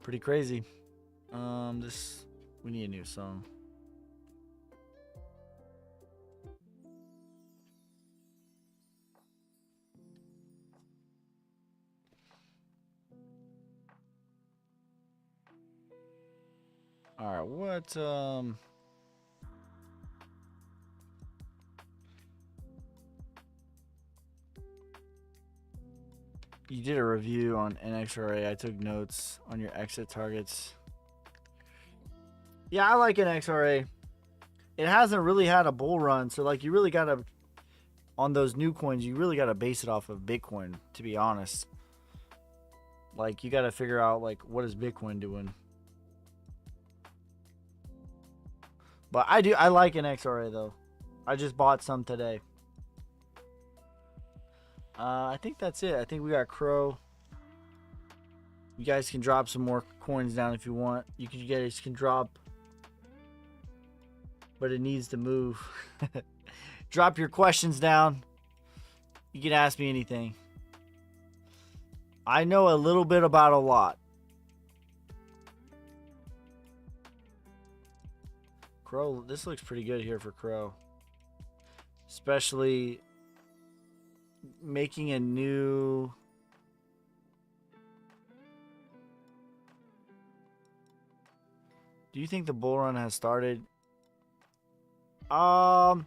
Pretty crazy. We need a new song. All right, what you did a review on NXRA. I took notes on your exit targets. Yeah, I like NXRA. It hasn't really had a bull run, so like you really gotta, on those new coins, you really gotta base it off of Bitcoin, to be honest. Like you gotta figure out like what is Bitcoin doing. But I like NXRA though. I just bought some today. I think that's it. I think we got Crow. You guys can drop some more coins down if you want. You guys can drop, but it needs to move. Drop your questions down. You can ask me anything. I know a little bit about a lot. Crow, this looks pretty good here for Crow. Especially making a new... Do you think the bull run has started? We're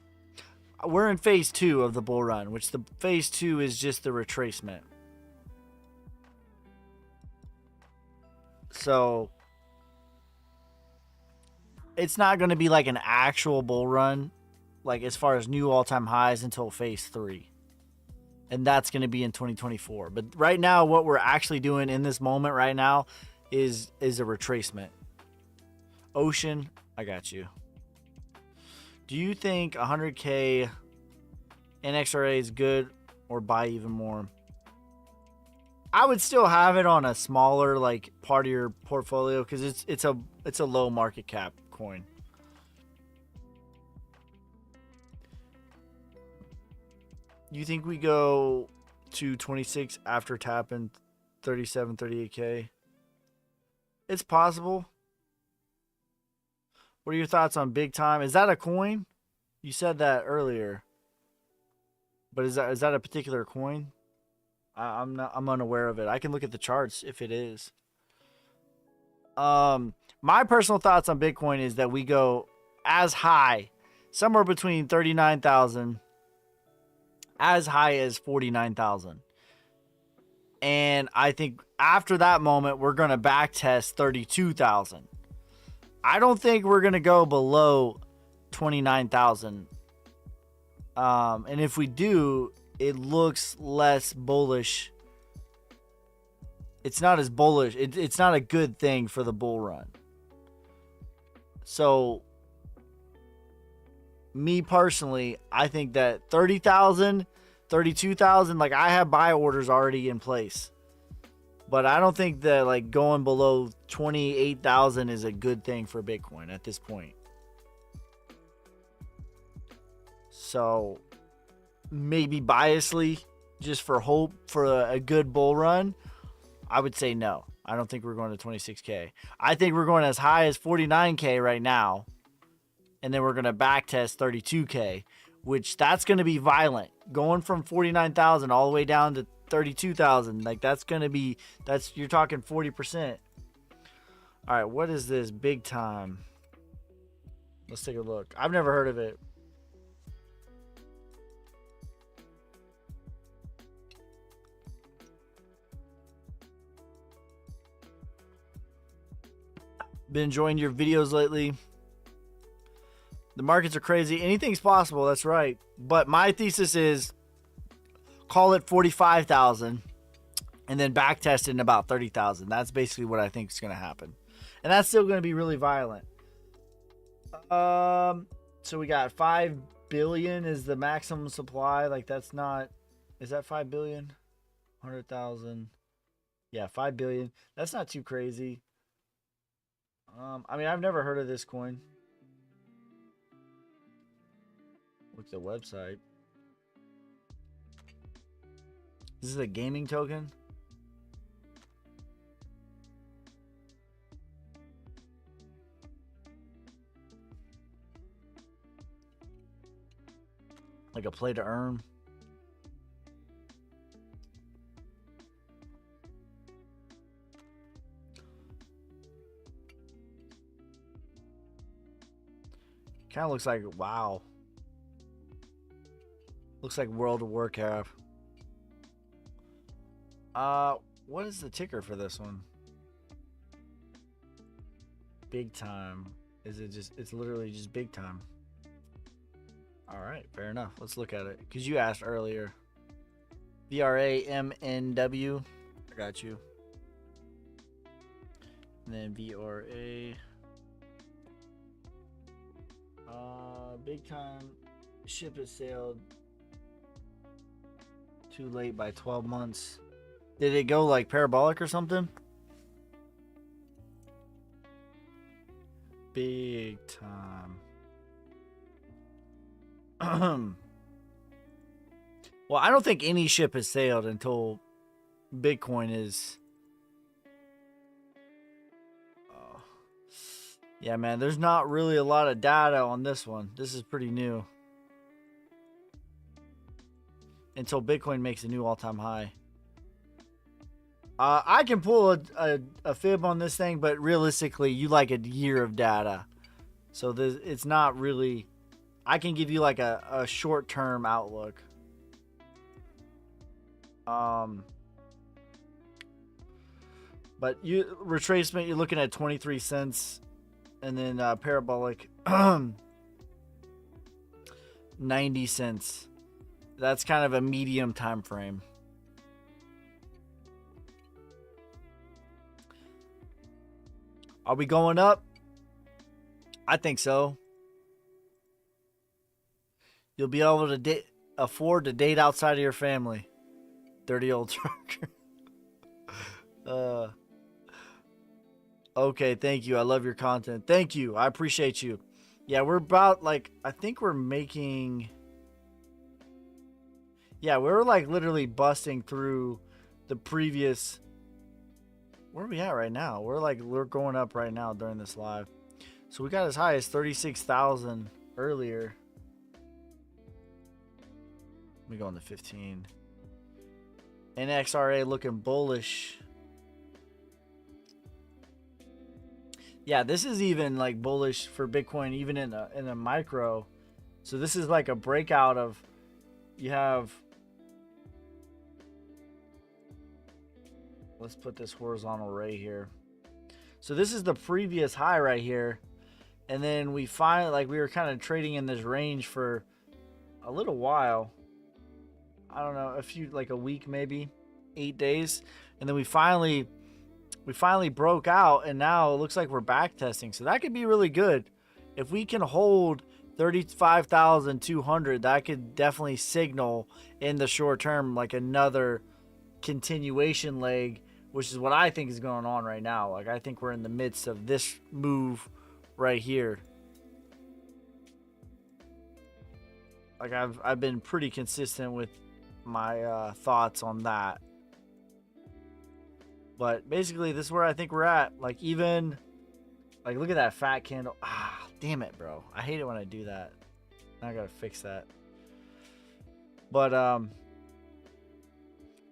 in phase 2 of the bull run, which the phase 2 is just the retracement. So it's not going to be like an actual bull run, like as far as new all-time highs until phase 3. And that's going to be in 2024. But right now, what we're actually doing in this moment right now is a retracement. Ocean, I got you. Do you think 100K NXRA is good or buy even more? I would still have it on a smaller like part of your portfolio because it's a low market cap coin. You think we go to 26 after tapping 37, 38K? It's possible. What are your thoughts on Big Time? Is that a coin? You said that earlier. But is that a particular coin? I'm unaware of it. I can look at the charts if it is. My personal thoughts on Bitcoin is that we go as high, somewhere between 39,000, as high as 49,000. And I think after that moment, we're going to back test 32,000. I don't think we're going to go below 29,000. And if we do, it looks less bullish. It's not as bullish. It's not a good thing for the bull run. So, me personally, I think that 30,000, 32,000, like I have buy orders already in place. But I don't think that like going below 28,000 is a good thing for Bitcoin at this point. So maybe biasly, just for hope for a good bull run, I would say no. I don't think we're going to 26K. I think we're going as high as 49K right now. And then we're going to back test 32K, which that's going to be violent. Going from 49,000 all the way down to 32,000, like that's going to be, you're talking 40%. All right, what is this Big Time? Let's take a look. I've never heard of it. Been enjoying your videos lately. The markets are crazy. Anything's possible, that's right. But my thesis is call it 45,000 and then back test it in about 30,000. That's basically what I think is going to happen. And that's still going to be really violent. So we got 5 billion is the maximum supply. Like that's not, is that 5 billion? 100,000. Yeah, 5 billion. That's not too crazy. I mean, I've never heard of this coin. Look at the website. This is a gaming token. Like a play to earn. Kind of looks like, wow. Looks like World of Warcraft. What is the ticker for this one? Big time. Is it just, it's literally just big time. All right, fair enough. Let's look at it. Because you asked earlier. VRAMNW. I got you. And then VRA. Big time. Ship has sailed too late by 12 months. Did it go like parabolic or something? Big time. Well, I don't think any ship has sailed until Bitcoin is. Yeah, man, there's not really a lot of data on this one. This is pretty new. Until Bitcoin makes a new all-time high. I can pull a fib on this thing, but realistically, you like a year of data. So it's not really... I can give you like a short-term outlook. But retracement, you're looking at 23 cents. And then parabolic, 90 cents. That's kind of a medium time frame. Are we going up? I think so. You'll be able to afford to date outside of your family. Dirty old trucker. Okay, thank you. I love your content. Thank you. I appreciate you. Yeah, we're about like, I think we're making... Yeah, we're like literally busting through the previous... Where are we at right now? We're going up right now during this live. So we got as high as 36,000 earlier. Let me go on to 15. NXRA looking bullish. Yeah, this is even like bullish for Bitcoin, even in a micro. So this is like a breakout of, you have, let's put this horizontal ray here. So this is the previous high right here. And then we find like we were kind of trading in this range for a little while. I don't know, like a week, maybe 8 days. And then we finally broke out, and now it looks like we're back testing. So that could be really good. If we can hold 35,200, that could definitely signal in the short term like another continuation leg, which is what I think is going on right now. Like, I think we're in the midst of this move right here. Like, I've been pretty consistent with my thoughts on that. But basically, this is where I think we're at. Like, even, like, look at that fat candle. Ah, damn it, bro. I hate it when I do that. I gotta fix that. But,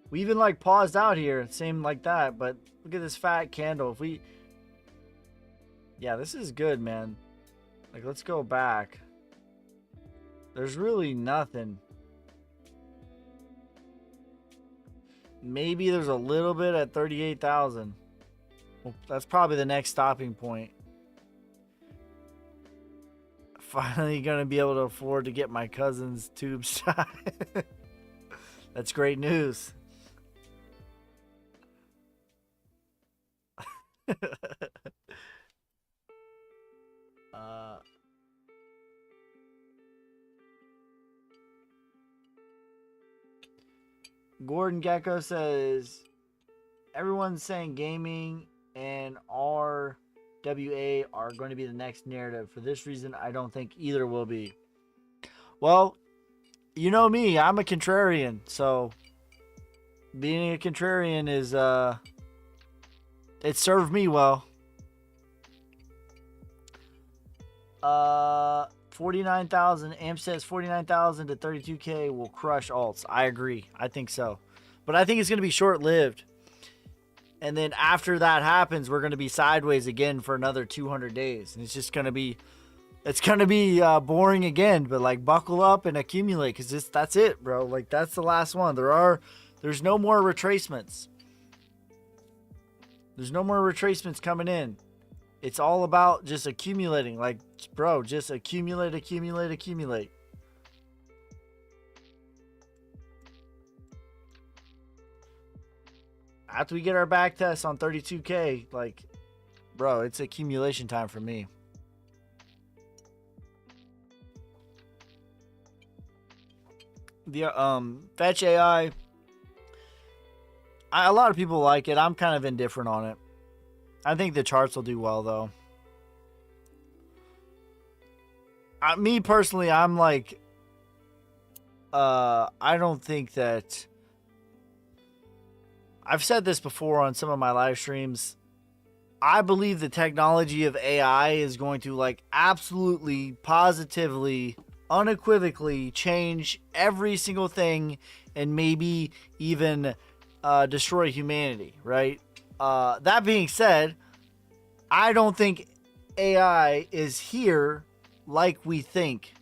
we even, like, paused out here. Same like that. But look at this fat candle. If we... Yeah, this is good, man. Like, let's go back. There's really nothing. Maybe there's a little bit at 38,000. Well, that's probably the next stopping point. Finally gonna be able to afford to get my cousin's tube shot. That's great news. Gordon Gecko says, everyone's saying gaming and RWA are going to be the next narrative. For this reason, I don't think either will be. Well, you know me, I'm a contrarian, so being a contrarian is it served me well. 49,000. Amp says 49,000 to 32K will crush alts. I agree. I think so. But I think it's going to be short-lived. And then after that happens, we're going to be sideways again for another 200 days. And it's just going to be, boring again. But like buckle up and accumulate because that's it, bro. Like that's the last one. There's no more retracements. There's no more retracements coming in. It's all about just accumulating. Like, bro, just accumulate. After we get our back test on 32K, like, bro, it's accumulation time for me. The Fetch AI, a lot of people like it. I'm kind of indifferent on it. I think the charts will do well though. Me personally, I'm like, I don't think that. I've said this before on some of my live streams. I believe the technology of AI is going to like absolutely, positively, unequivocally change every single thing and maybe even destroy humanity, right? That being said, I don't think AI is here like we think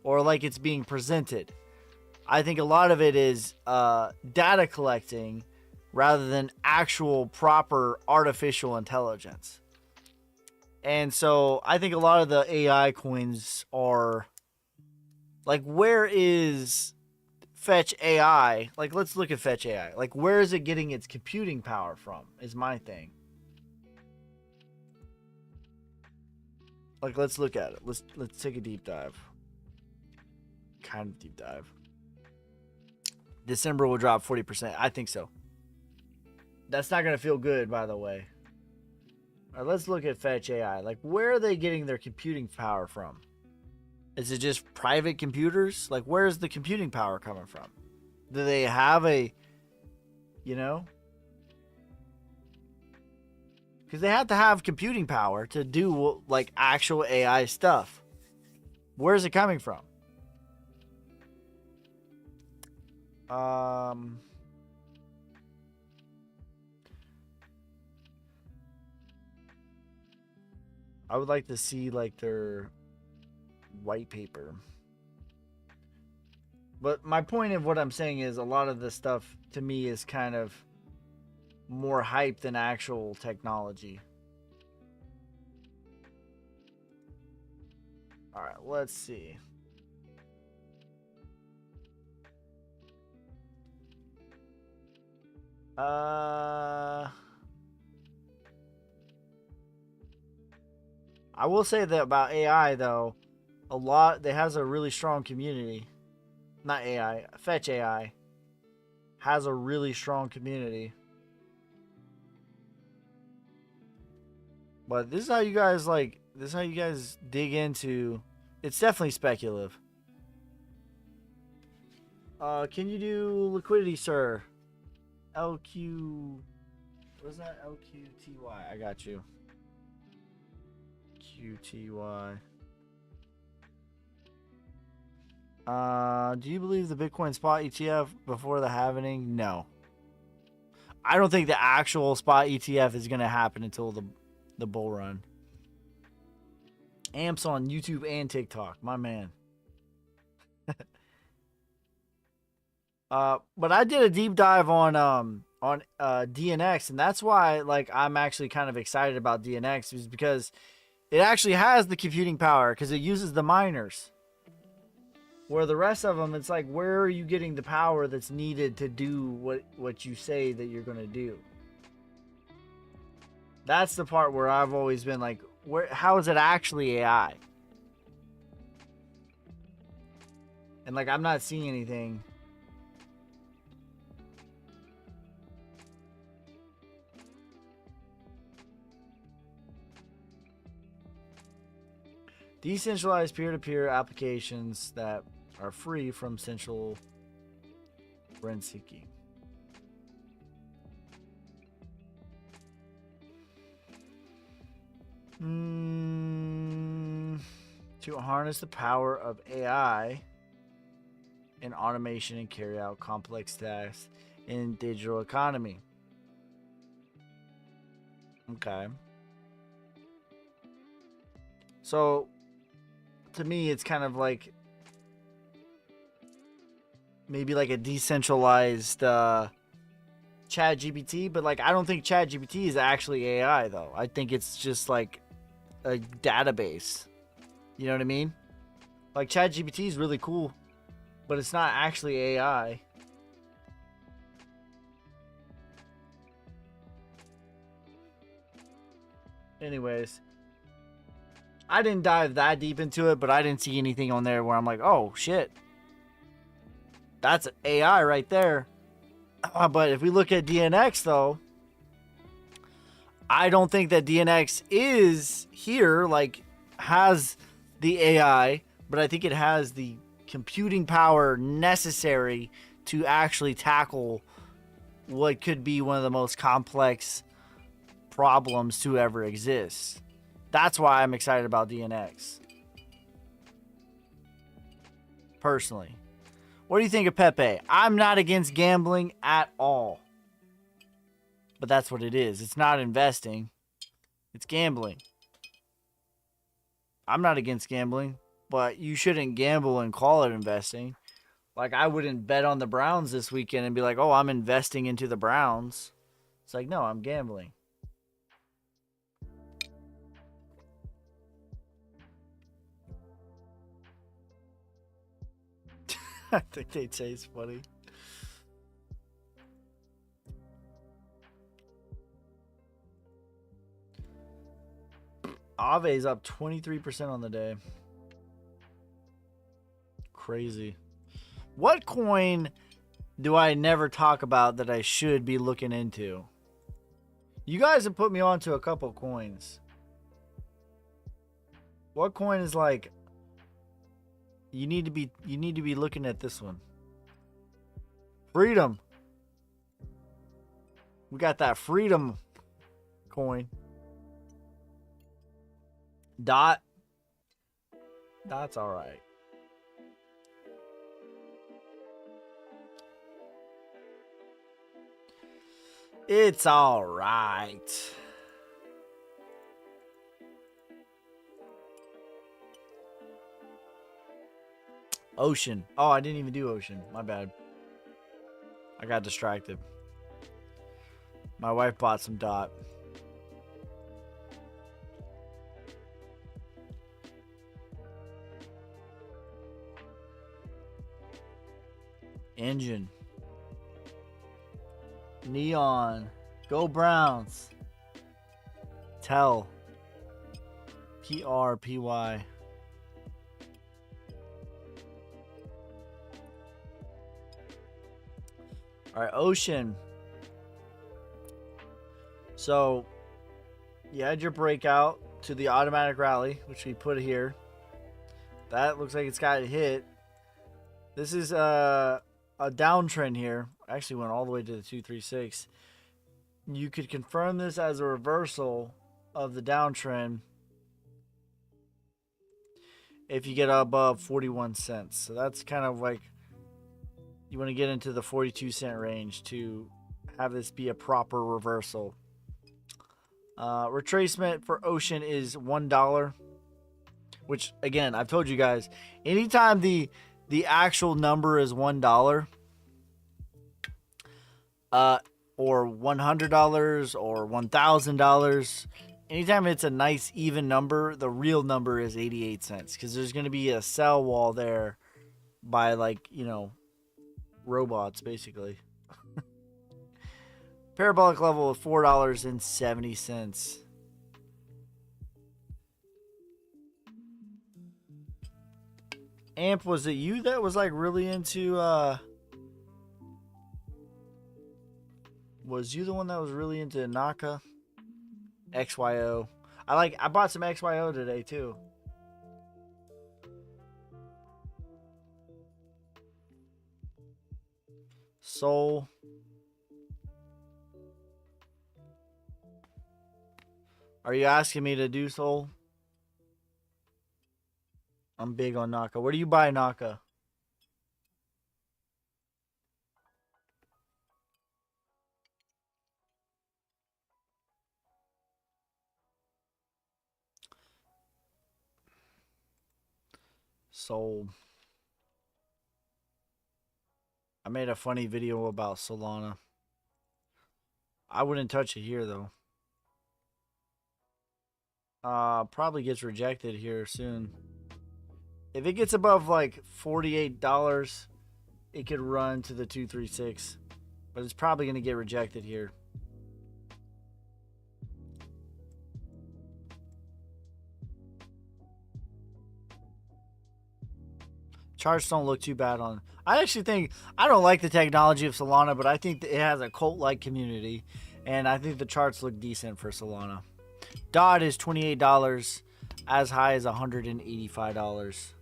or like it's being presented. I think a lot of it is data collecting rather than actual proper artificial intelligence. And so I think a lot of the AI coins are like, where is Fetch AI? Like, let's look at Fetch AI. Like, where is it getting its computing power from is my thing. Like, let's look at it. Let's take a deep dive. Kind of deep dive. December will drop 40%. I think so. That's not going to feel good, by the way. All right, let's look at Fetch AI. Like, where are they getting their computing power from? Is it just private computers? Like, where's the computing power coming from? Do they have a, you know? Because they have to have computing power to do, like, actual AI stuff. Where's it coming from? I would like to see like their white paper. But my point of what I'm saying is a lot of this stuff to me is kind of more hype than actual technology. All right, let's see. I will say that about AI though, it has a really strong community. Not AI, Fetch AI has a really strong community. But this is how you guys dig into. It's definitely speculative. Can you do liquidity, sir? LQ. What is that? LQTY. I got you. QTY. Do you believe the Bitcoin spot ETF before the halving? No. I don't think the actual spot ETF is going to happen until the bull run. Amps on YouTube and TikTok, my man. But I did a deep dive on DNX, and that's why like I'm actually kind of excited about DNX, is because it actually has the computing power because it uses the miners. Where the rest of them, it's like, where are you getting the power that's needed to do what you say that you're gonna do? That's the part where I've always been like, how is it actually AI? And like, I'm not seeing anything. Decentralized peer-to-peer applications that are free from central rent seeking. To harness the power of AI and automation and carry out complex tasks in digital economy. Okay. So, to me, it's kind of like maybe like a decentralized Chat GPT, but like I don't think Chat GPT is actually AI though. I think it's just like a database. You know what I mean? Like Chat GPT is really cool, but it's not actually AI. Anyways, I didn't dive that deep into it, but I didn't see anything on there where I'm like, oh shit, that's AI right there. But if we look at DNX though, I don't think that DNX is here, like, has the AI, but I think it has the computing power necessary to actually tackle what could be one of the most complex problems to ever exist. That's why I'm excited about DNX. Personally. What do you think of Pepe? I'm not against gambling at all. But that's what it is. It's not investing. It's gambling. I'm not against gambling, but you shouldn't gamble and call it investing. Like, I wouldn't bet on the Browns this weekend and be like, oh, I'm investing into the Browns. It's like, no, I'm gambling. I think they'd say it's funny. Ave's up 23% on the day. Crazy. What coin do I never talk about that I should be looking into? You guys have put me on to a couple coins. What coin is like you need to be looking at this one? Freedom. We got that Freedom coin. Dot's all right. It's all right. Ocean. Oh, I didn't even do Ocean. My bad. I got distracted. My wife bought some Dot. Engine. Neon. Go Browns. Tell. PRPY. All right, Ocean. So, you had your breakout to the automatic rally, which we put here. That looks like it's got hit. This is a downtrend here. Actually went all the way to the 236. You could confirm this as a reversal of the downtrend if you get above 41 cents. So that's kind of like you want to get into the 42-cent range to have this be a proper reversal. Retracement for Ocean is $1, which again, I've told you guys, anytime the actual number is $1, or $100 or $1,000, anytime it's a nice even number, the real number is 88 cents, because there's going to be a sell wall there by, like, you know, robots basically. Parabolic level of $4.70. Amp, was it you that was like really into was you the one that was really into Naka? XYO. I bought some XYO today too. Soul. Are you asking me to do Soul? I'm big on Naka. Where do you buy Naka? Soul. I made a funny video about Solana. I wouldn't touch it here though. Probably gets rejected here soon. If it gets above like $48, it could run to the 236. But it's probably going to get rejected here. Charts don't look too bad on. I actually think I don't like the technology of Solana, but I think it has a cult-like community, and I think the charts look decent for Solana. DOT is $28, as high as $185.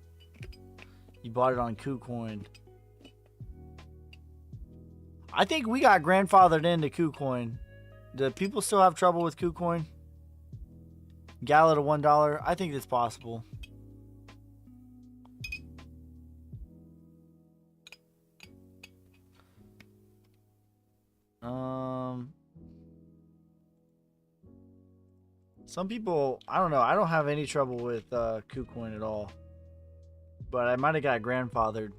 You bought it on KuCoin. I think we got grandfathered into KuCoin. Do people still have trouble with KuCoin? Gala to $1. I think it's possible. Some people, I don't know. I don't have any trouble with KuCoin at all. But I might have got grandfathered.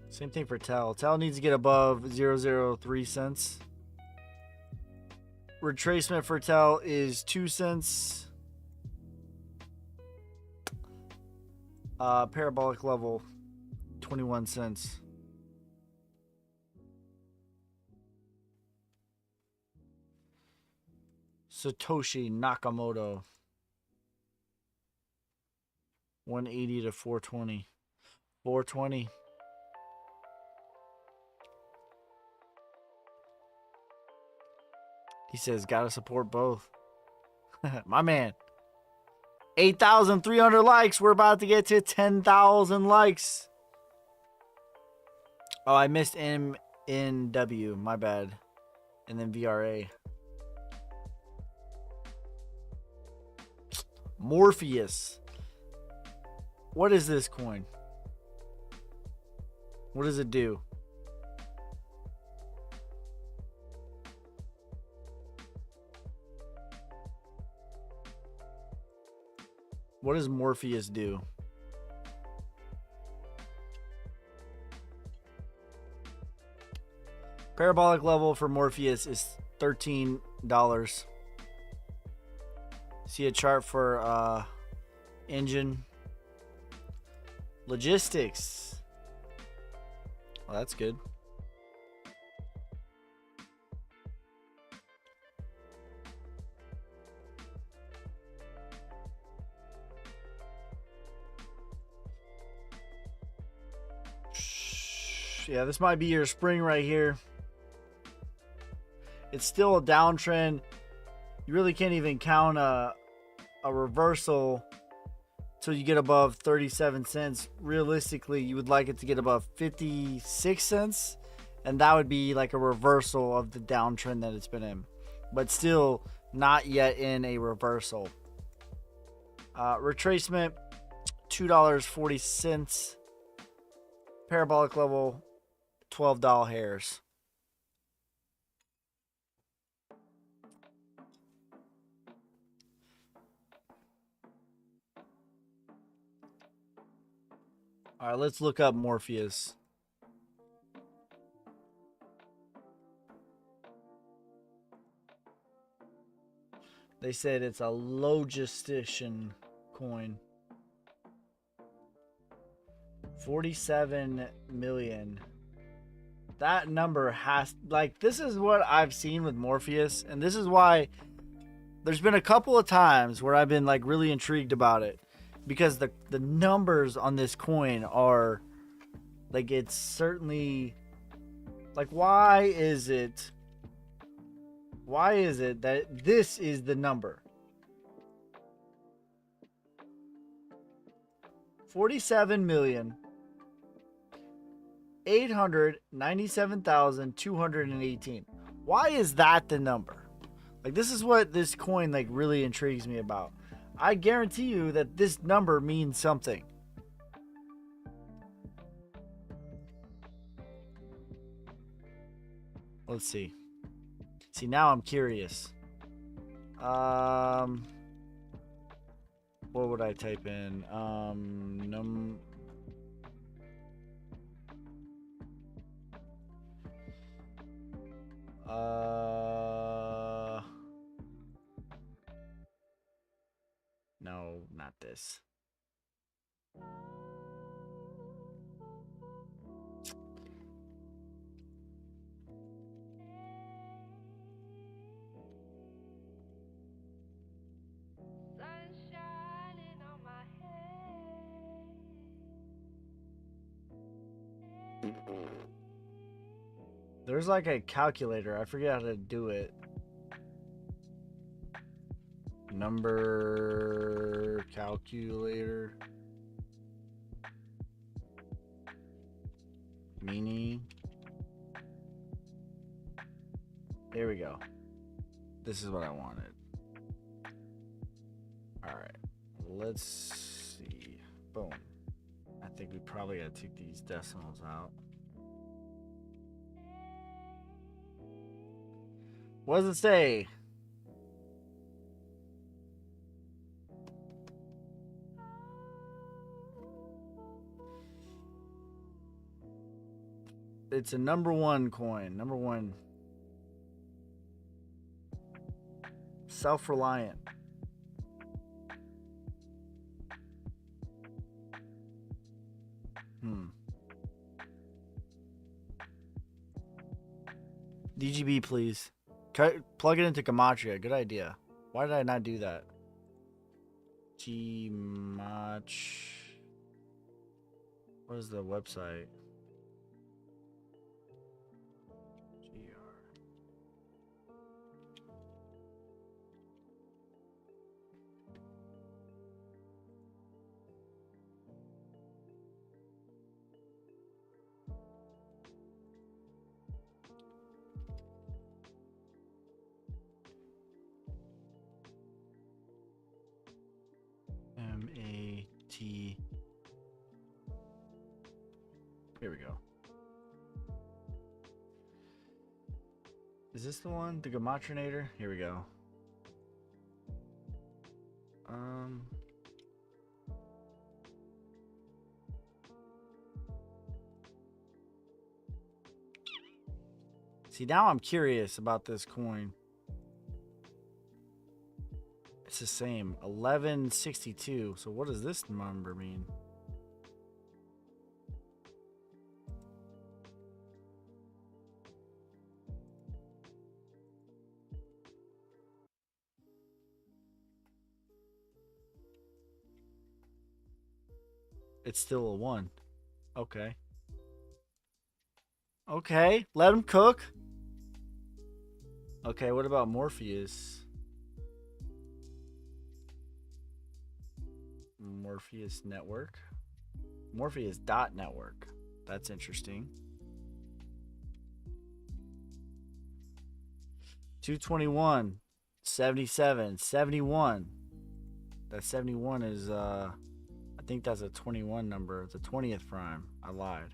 Same thing for TEL. TEL needs to get above 0.003 cents. Retracement for TEL is 2 cents. Parabolic level, 21 cents. Satoshi Nakamoto, 180 to 420. 420. He says, gotta support both. My man. 8,300 likes. We're about to get to 10,000 likes. Oh, I missed MNW. My bad. And then VRA. Morpheus. What is this coin? What does it do? What does Morpheus do? Parabolic level for Morpheus is $13. See a chart for engine. Logistics. Well, that's good. Yeah, this might be your spring right here. It's still a downtrend. You really can't even count a reversal till you get above 37 cents. Realistically, you would like it to get above 56 cents, and that would be like a reversal of the downtrend that it's been in, but still not yet in a reversal. Retracement, $2.40. Parabolic level, $12 hairs. All right, let's look up Morpheus. They said it's a logistician coin. 47 million. That number has, like, this is what I've seen with Morpheus, and this is why there's been a couple of times where I've been like really intrigued about it, because the numbers on this coin are like, it's certainly like, why is it that this is the number? 47 million. 897,218. Why is that the number? Like, this is what this coin like really intrigues me about. I guarantee you that this number means something. Let's see. See, now I'm curious. What would I type in? No, not this. There's like a calculator. I forget how to do it. Number calculator. Meaning. There we go. This is what I wanted. Alright. Let's see. Boom. I think we probably gotta take these decimals out. What does it say? It's a number one coin. Number one. Self-reliant. DGB, please. Plug it into Gematria. Good idea. Why did I not do that? Gmach. What is the website? MAT. Here we go. Is this the one? The Gematrinator? Here we go. See, now I'm curious about this coin. It's the same. 1162. So what does this number mean? It's still a 1. Okay. Okay. Let him cook. Okay, what about Morpheus? Morpheus network. Morpheus dot network. That's interesting. 221, 77, 71. That 71 is I think that's a 21 number. It's a 20th prime. I lied.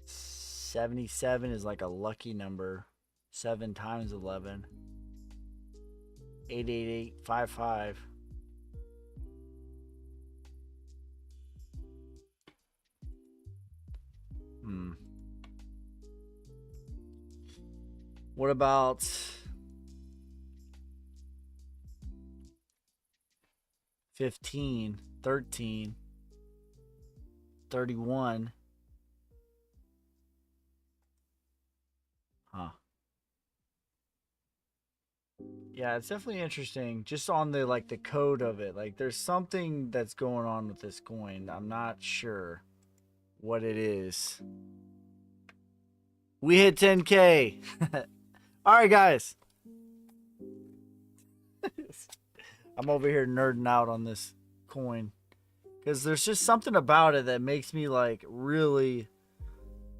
$77 is like a lucky number. 7 times 11. 88855. What about 15, 13, 31? Huh. Yeah, it's definitely interesting. Just on the like the code of it. Like there's something that's going on with this coin. I'm not sure what it is. We hit 10K. All right, guys. I'm over here nerding out on this coin. Because there's just something about it that makes me like really...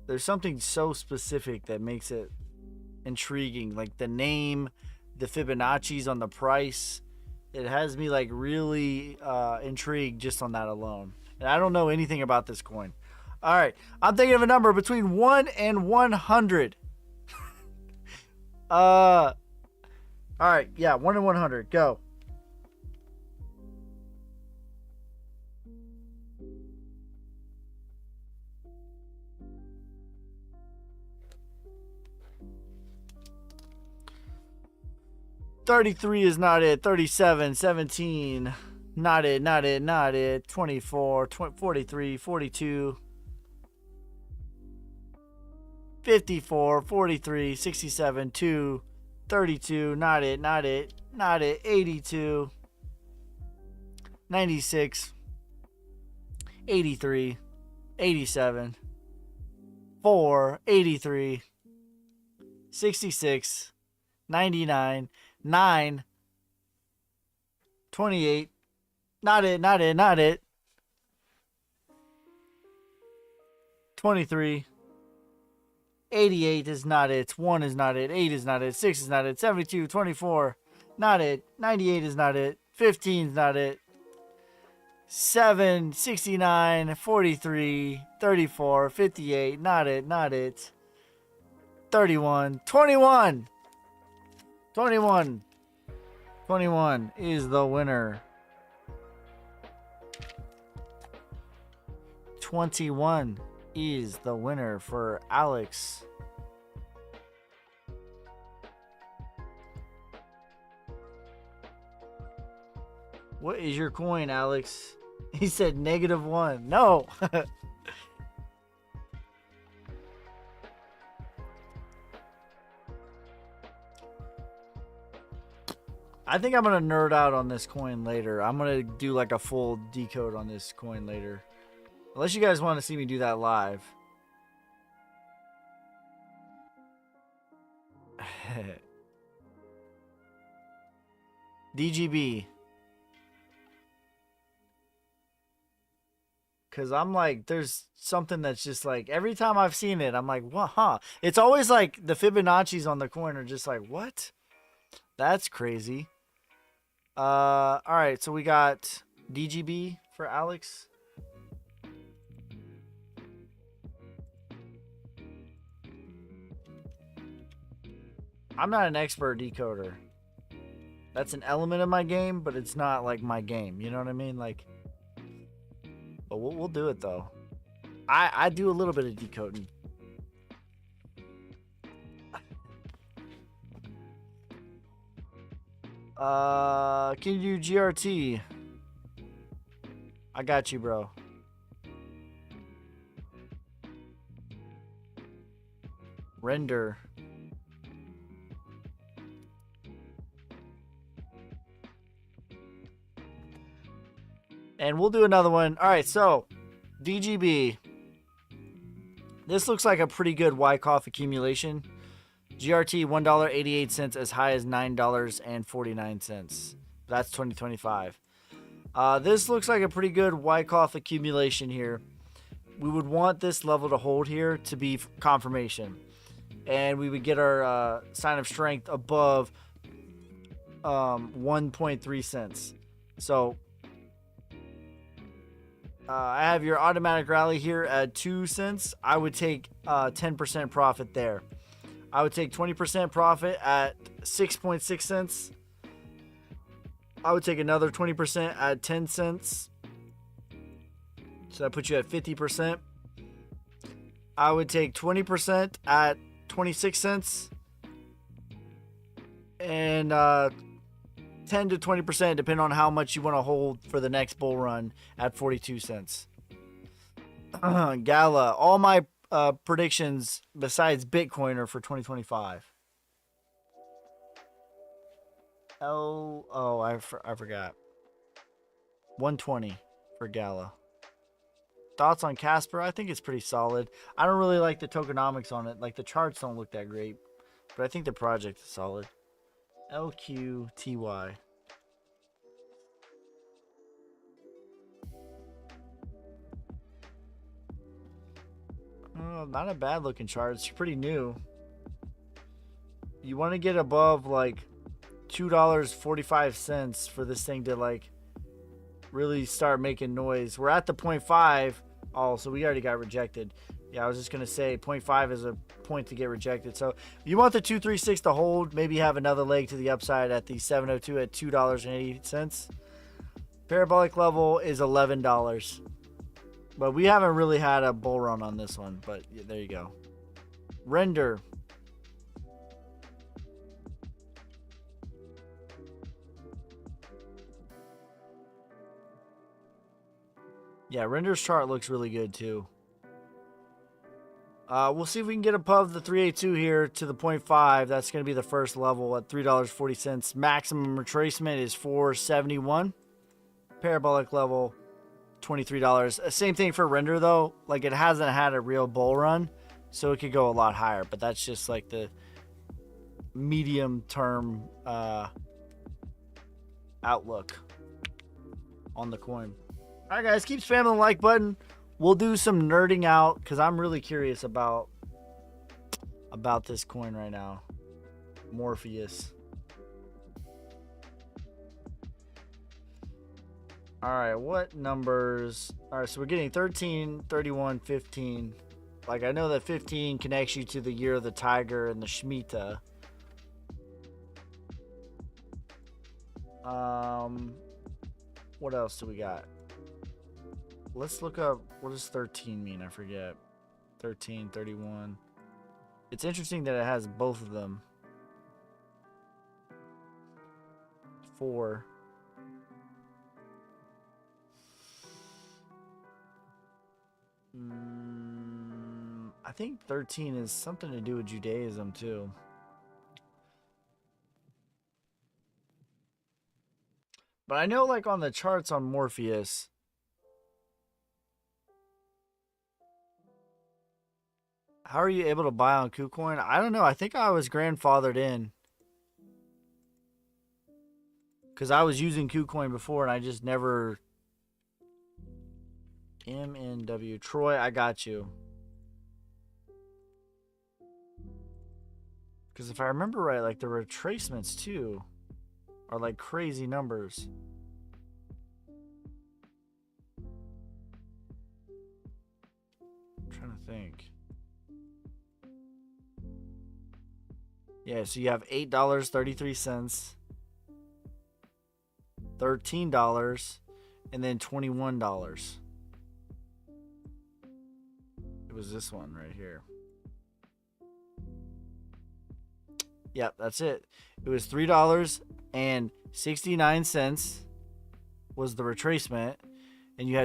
There's something so specific that makes it intriguing. Like the name, the Fibonacci's on the price. It has me like really intrigued just on that alone. And I don't know anything about this coin. All right. I'm thinking of a number between 1 and 100. All right. Yeah, 1 and 100. Go. $33 is not it. 37, 17, not it, not it, not it. 24, 43, 42, 54, 43, 67, 2, 32, not it, not it, not it. 82, 96, 83, 87, 4, 83, 66, 99, 9, 28, not it, not it, not it. 23, 88 is not it. 1 is not it. 8 is not it. 6 is not it. 72, 24, not it. 98 is not it. 15 is not it. 7, 69, 43, 34, 58, not it, not it. 31, 21. 21. 21 is the winner. 21 is the winner for Alex. What is your coin, Alex? He said -1. No. I think I'm going to nerd out on this coin later. I'm going to do like a full decode on this coin later. Unless you guys want to see me do that live. DGB. Because I'm like, there's something that's just like, every time I've seen it, I'm like, what, huh? It's always like the Fibonacci's on the coin are just like, what? That's crazy. All right, so we got DGB for Alex. I'm not an expert decoder. That's an element of my game, but it's not like my game. You know what I mean? Like, but we'll do it though. I do a little bit of decoding. Can you do GRT? I got you, bro. Render. And we'll do another one. All right, so DGB. This looks like a pretty good Wyckoff accumulation. GRT $1.88 as high as $9.49. That's 2025. This looks like a pretty good Wyckoff accumulation here. We would want this level to hold here to be confirmation. And we would get our sign of strength above 1.3 cents. So I have your automatic rally here at 2 cents. I would take 10% profit there. I would take 20% profit at 6.6 cents. I would take another 20% at 10 cents. So that puts you at 50%. I would take 20% at 26 cents. And 10 to 20% depending on how much you want to hold for the next bull run at 42 cents. Gala, all my predictions besides Bitcoin are for 2025. I forgot. 120 for Gala. Thoughts on Casper? I think it's pretty solid. I don't really like the tokenomics on it. Like the charts don't look that great, but I think the project is solid. LQTY. Not a bad looking chart. It's pretty new. You want to get above like $2.45 for this thing to like really start making noise. We're at the 0.5. Oh, so we already got rejected. Yeah, I was just going to say 0.5 is a point to get rejected. So you want the 236 to hold, maybe have another leg to the upside at the 702 at $2.80. Parabolic level is $11. But we haven't really had a bull run on this one. But yeah, there you go. Render. Yeah, Render's chart looks really good too. We'll see if we can get above the 382 here to the 0.5. That's going to be the first level at $3.40. Maximum retracement is $4.71. Parabolic level, $23. Same thing for Render though. Like it hasn't had a real bull run, so it could go a lot higher. But that's just like the medium term outlook on the coin. All right, guys, keep spamming the like button. We'll do some nerding out because I'm really curious about this coin right now. Morpheus. All right, what numbers? All right, so we're getting 13, 31, 15. Like, I know that 15 connects you to the Year of the Tiger and the Shemitah. What else do we got? Let's look up, what does 13 mean? I forget. 13, 31. It's interesting that it has both of them. 4. I think 13 is something to do with Judaism too. But I know like on the charts on Morpheus, how are you able to buy on KuCoin? I don't know. I think I was grandfathered in. Because I was using KuCoin before and I just never... MNW. Troy, I got you. Because if I remember right, like the retracements too are like crazy numbers. I'm trying to think. Yeah, so you have $8.33, $13, and then $21. It was this one right here. Yep, that's it. It was $3.69 was the retracement, and you had